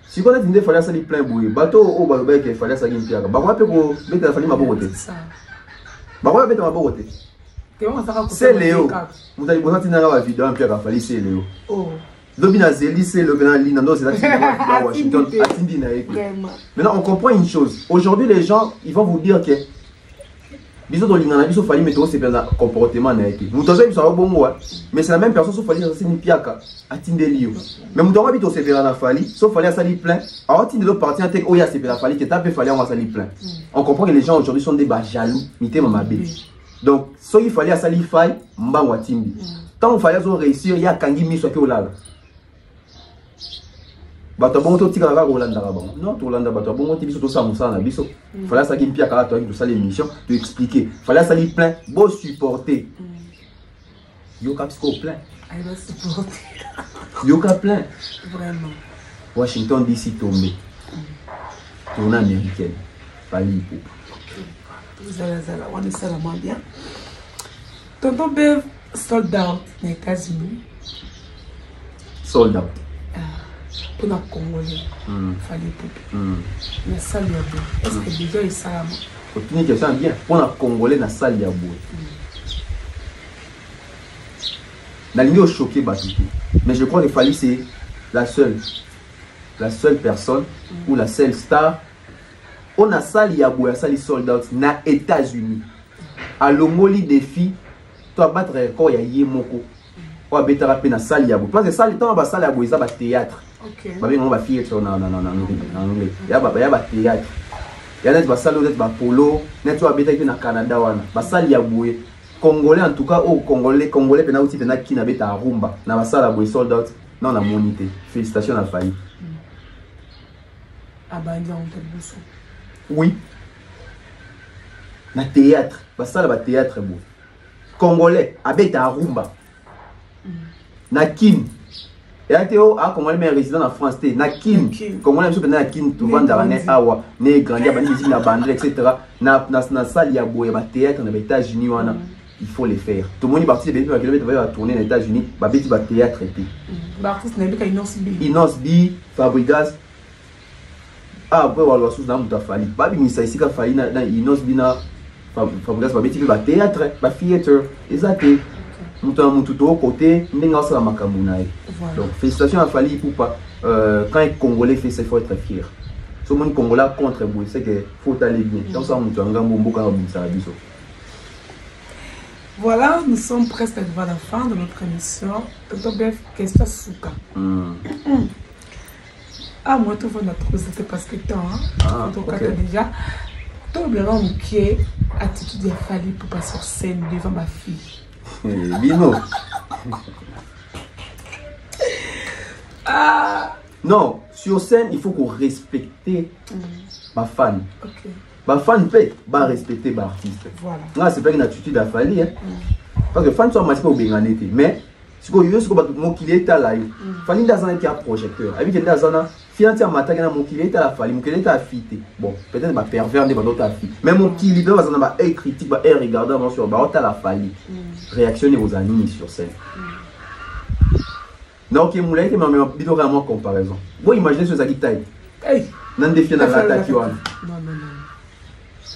[SPEAKER 1] Si on a dit fallait ça li plein boué. Bateau au ba que fallait ça qui mpia ka. Ba ko pe ko beta fallait ma bokoté. Ba ko beta ma bokoté. C'est Léo. Vous avez besoin de la vidéo en pierre à Fali, c'est Léo. Oh. Dobina Zeli, c'est le grand Linando, c'est là que c'est Washington. Maintenant, on comprend une chose. Aujourd'hui, les gens, ils vont vous dire que bisous dans l'Inana, bisous Fali, mais c'est un comportement naïki. Vous avez vu bon mais c'est la même personne, sauf Fali, c'est une piaka. Attendez Léo. Mais vous avez vu que c'est un Fali, sauf Fali à Sali plein. Alors, attendez l'autre partie, un tek, oh, c'est un Fali, qui tape Fali, on va Sali plein. On comprend que les gens aujourd'hui sont des jaloux, mité mamabé. Donc, ce qu'il fallait à Sali Faye, Mbanwa Timbi. Tant qu'il fallait réussir, il y a Kangi Miso qui est là. Bato bon to tika la Rolanda bon. Non, to Rolanda bato bon to biso to ça musa na biso. Fallait ça qui pia kala to ça l'émission, te expliquer. Fallait ça li plein, beau supporter. Yo cap sco plein.
[SPEAKER 2] I dois supporter.
[SPEAKER 1] Yo cap plein.
[SPEAKER 2] Vraiment.
[SPEAKER 1] Washington DC tombé. Tournée américaine. Fali pour.
[SPEAKER 2] On est seulement bien. Tonton Bev, sold out aux États-Unis.
[SPEAKER 1] Sold out.
[SPEAKER 2] Pour la Congolais, fallait pour. Mais ça lui a bien. Est-ce que déjà il s'est amé?
[SPEAKER 1] Faut tenir que ça bien. Pour la Congolais, na salle ya boue. La ligne au choqué Batuki. Mais je crois que Fally c'est la seule personne ou la seule star. On a sali Yabouya, sali sold out na États-Unis. À l'omoli défi, tu vas battre record ya Yemoko. On va battre rapide na sali Yabouya. Parce que sali temps va sali Yabouya ça va théâtre.
[SPEAKER 2] OK.
[SPEAKER 1] Ba bien on va fier sur non. Ya ba théâtre. Ya net ba sali net ba polo, net va battre na Canada wana. Ba sali Yabouya. Congolais en tout cas au Congolais pena aussi pena qui na beta rumba. Na ba sali Yabouya sold out. Non na monité. Félicitations à Fally.
[SPEAKER 2] Ah bah on te bousso.
[SPEAKER 1] Oui. Na théâtre. Ça là théâtre beau. Congolais avec ta rumba. Na kin. Et à Théo a Congolais mais résident en France té na kin. Congolais monsieur na kin tout vendre dans les awa, né grandir ba musique na bande etc. Na salle ya boye ba théâtre na États-Unis wana. Il faut les faire. Tout le monde est parti de va tourner aux États-Unis, ba petit ba théâtre et
[SPEAKER 2] ba artiste na bika
[SPEAKER 1] Inos B, Fabregas. Ah, après, on va sous dans Fally. Babi Misa ici, Fally na Inos Bina, Fabregas, Babi Tibi, ba théâtre, ba theater, exact. Nous tout au côté, nous avons ça Makamounaï. Donc, félicitations à Fally pour pas. Quand un Congolais fait ça, il faut être fier. Si le Congolais contre vous, c'est qu'il faut aller bien. Donc, ça, nous avons un bon quand on a dit.
[SPEAKER 2] Voilà, nous sommes presque à la fin de notre émission. Bref, qu'est-ce que c'est Souka? Ah, moi, tout le monde a trouvé c'était parce que temps, hein. Donc, déjà, tout le monde qui est attitude de Fally pour passer sur scène devant ma fille.
[SPEAKER 1] Bino. Non, sur scène, il faut qu'on respecte ma fan.
[SPEAKER 2] Ok.
[SPEAKER 1] Ma fan peut respecter l'artiste.
[SPEAKER 2] Voilà.
[SPEAKER 1] Là, c'est pas une attitude à Fally. Hein. Parce que fan, soit masqué au Benganete. Mais, si vous voyez ce qu'il est là, Fally dans un projecteur. Avec des dans financièrement matin mon qu'il est à la Fally mon qu'il est à fité bon peut-être pas pervers des d'autres filles mais mon qu'il est dans un œil critique ba œil regardant sur ba à la Fally réactionner aux amis sur scène donc il moulait mais bidon vraiment comparaison vous imaginez ce Zaki taille nan défi na la takiwan non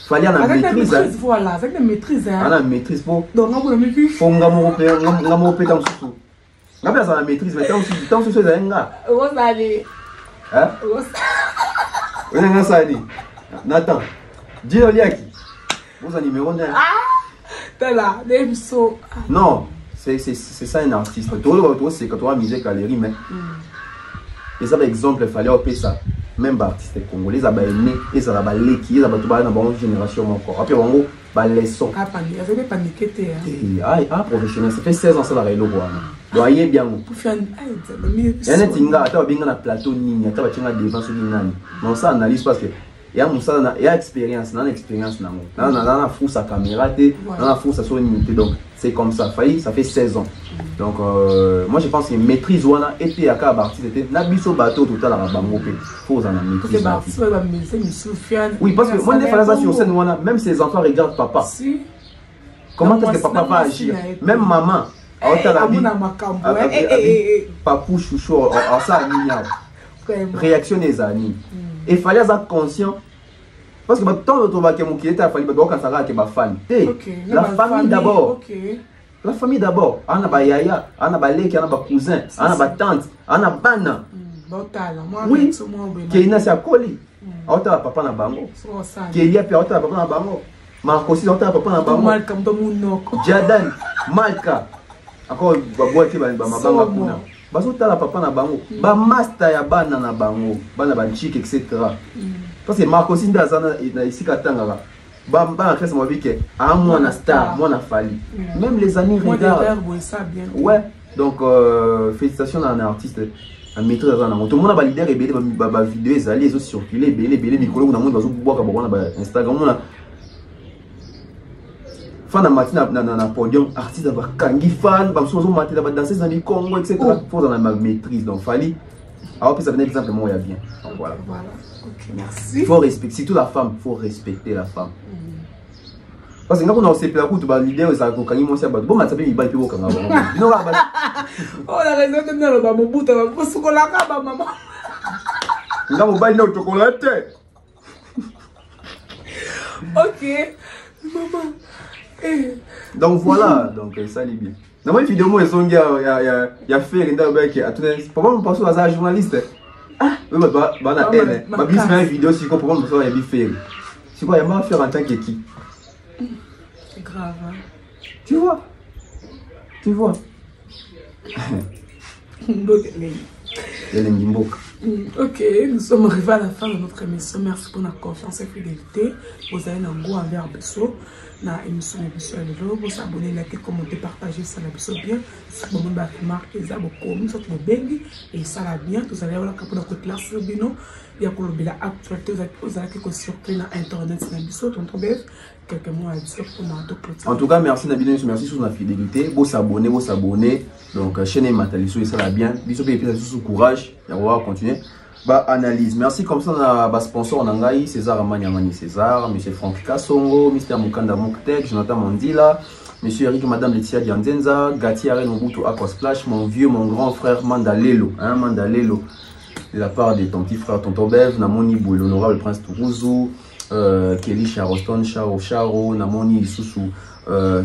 [SPEAKER 1] Fally en maîtrise
[SPEAKER 2] voilà avec la maîtrise
[SPEAKER 1] hein en maîtrise pour
[SPEAKER 2] donc on peut le
[SPEAKER 1] faut ngamo pétant surtout na bien ça la maîtrise mais tant sur ce zenga
[SPEAKER 2] on va aller.
[SPEAKER 1] Hein? On est ça dit. Nathan. Dis au liaki. Vous en numéro 9.
[SPEAKER 2] Ah! T'es là, so.
[SPEAKER 1] Non, c'est ça un artiste. Toi c'est quand tu as musique galerie mais. Et ça par exemple, il fallait appeler ça. Même artiste congolais, ils ont aimé, ils ont abalé qui, ils ont battu dans la génération encore. Après on go ba leçon.
[SPEAKER 2] Ah paniquer, ça fait paniquer
[SPEAKER 1] ah professionnel, ça fait 16 ans ça la rélo quoi. Doyer bien.
[SPEAKER 2] Pour faire
[SPEAKER 1] il y a un tinga ata binga na plateau nini ata batinga devant sur nani. Non ça analyse parce que il y a mon ça il y a expérience, non expérience nango. Na fou sa caméra té, na fou sa unité donc c'est comme ça. Fally ça fait 16 ans. Donc moi je pense que maîtrise wana était à ka artiste était na biso bateau total à bango pe. Faut en maîtrise. Oui parce que moi des fois ça sur scène wana même ses enfants regardent papa. Comment est-ce que papa va agir? Même maman papou chouchou ça réaction des amis et fallait être conscient parce que tant que mon qui était Fally quand ça va que ma fan la famille d'abord la famille d'abord on a ba yaya on a ba leki on a ba cousin on a ba tante on a bana oui qui est na koli auta papa na bango qui est pe auta papa na bango Marco si auta papa na bango Jadan Malka encore boîte ba mabanga kuna baso tala papa na bango ba master ya bana na bango bana ba chic etc. Parce que Marco si ndazana na ici katanga ba classe mo bike a moi na star moi na Fally même les amis regardent ouais donc félicitations à un artiste un maîtrise dans tout le monde ba leader et ba vidéo les allez circuler belé micro na monde bazo boka ba na Instagram fan matin na podium artiste va kangi fan ba so matin va danser dans les Congo etc. faut dans la maîtrise donc Fally alors que ça venait exemple moi il y a bien donc voilà
[SPEAKER 2] ok merci
[SPEAKER 1] il faut respecter surtout la femme faut respecter la femme parce que quand on a CP la route ba leader ça ko kangi mo sia ba bon ma sape mi ba pe ko kanga ba bino ba
[SPEAKER 2] oh la raison de nalo ba mobuta ba sukola ka ba mama
[SPEAKER 1] nga mo ba ina chocolate
[SPEAKER 2] ok maman
[SPEAKER 1] Donc voilà, donc ça l'est bien. Dans ma vidéo, moi, il y a fait un pourquoi on pense à un journaliste? Ah, oui, ma bis fait une vidéo sur comment on peut faire. C'est quoi, il y a mal à faire en tant qu'équipe.
[SPEAKER 2] C'est grave, hein?
[SPEAKER 1] Tu vois? Tu vois?
[SPEAKER 2] Ok, nous sommes arrivés à la fin de notre émission. Merci pour la confiance et fidélité. Vous avez un goût envers Besso. Dans l'émission de Besso et Lelo, vous abonnez, likez, commentez, partagez ça, la Besso bien. Si vous avez des remarques, vous avez commis, vous avez et ça va bien. Vous allez avoir la capable de classe sur Bino. Il y a l'actualité, vous allez surpris dans Internet, c'est la Besso, tonton Bev. Quelques mots à dire pour nous.
[SPEAKER 1] En tout cas, merci Nabino, merci sur la fidélité. Vous abonnez. Donc, chaîne Mataliso, et ça va bien. Bisous, et puis, sous courage. Et on va continuer. Bah, analyse. Merci comme ça, on a sponsor Nangaï, César Amanyamani César, M. Franck Kassongo, Mr. Mukanda Muktek, Jonathan Mandila, M. Eric, Madame Laetitia Dianzenza, Gati Arène Mobutu Aquasplash, mon vieux, mon grand frère Mandalelo, hein, Mandalelo, de la part de ton petit frère Tonton Bev, Namoni Bou, l'honorable Prince Tourouzou, Kelly Charoston, Charo, Namoni Isusu,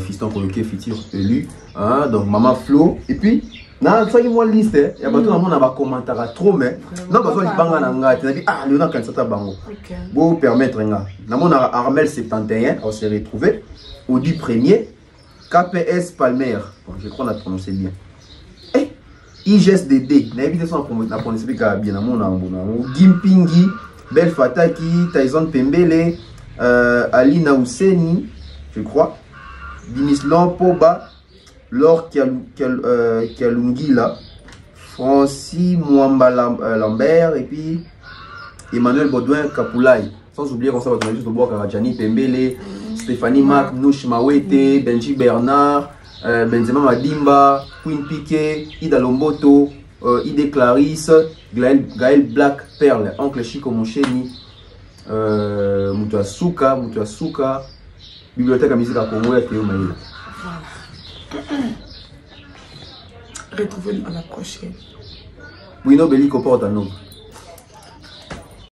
[SPEAKER 1] Fiston Koloké, Fitir élu, hein, donc Maman Flo, et puis, na ça qui moi liste il y a pas tout le monde a commentaire trop mais non parce que banga na nga tu dis ah Léonard Kansata bango pour permettre nga na mon Armel 71 on s'est retrouvé au 10 premier KPS Palmer bon, je crois qu'on a prononcé bien et IGSDD na évité son prononcé bien na mon Gimpingi Bel Fataki Tyson Pembele Ali Naouseni je crois Dimislan Poba Laure Kialungila, Francis Mwamba Lambert et puis Emmanuel Baudouin Kapoulaï. Sans oublier qu'on s'en va juste au bois Karadjani Pembele, Stéphanie Mac, Nouch Mawete, Benji Bernard, Benzema Madimba, Queen Piquet, Ida Lomboto, Ide Clarisse, Gaël Black Perle, Oncle Chico Moucheni, Mutuasuka, Bibliothèque à musique à Congo et Théo Maïla.
[SPEAKER 2] Retrouvez-nous à la prochaine.
[SPEAKER 1] Oui, non, Béli, comporte à nous.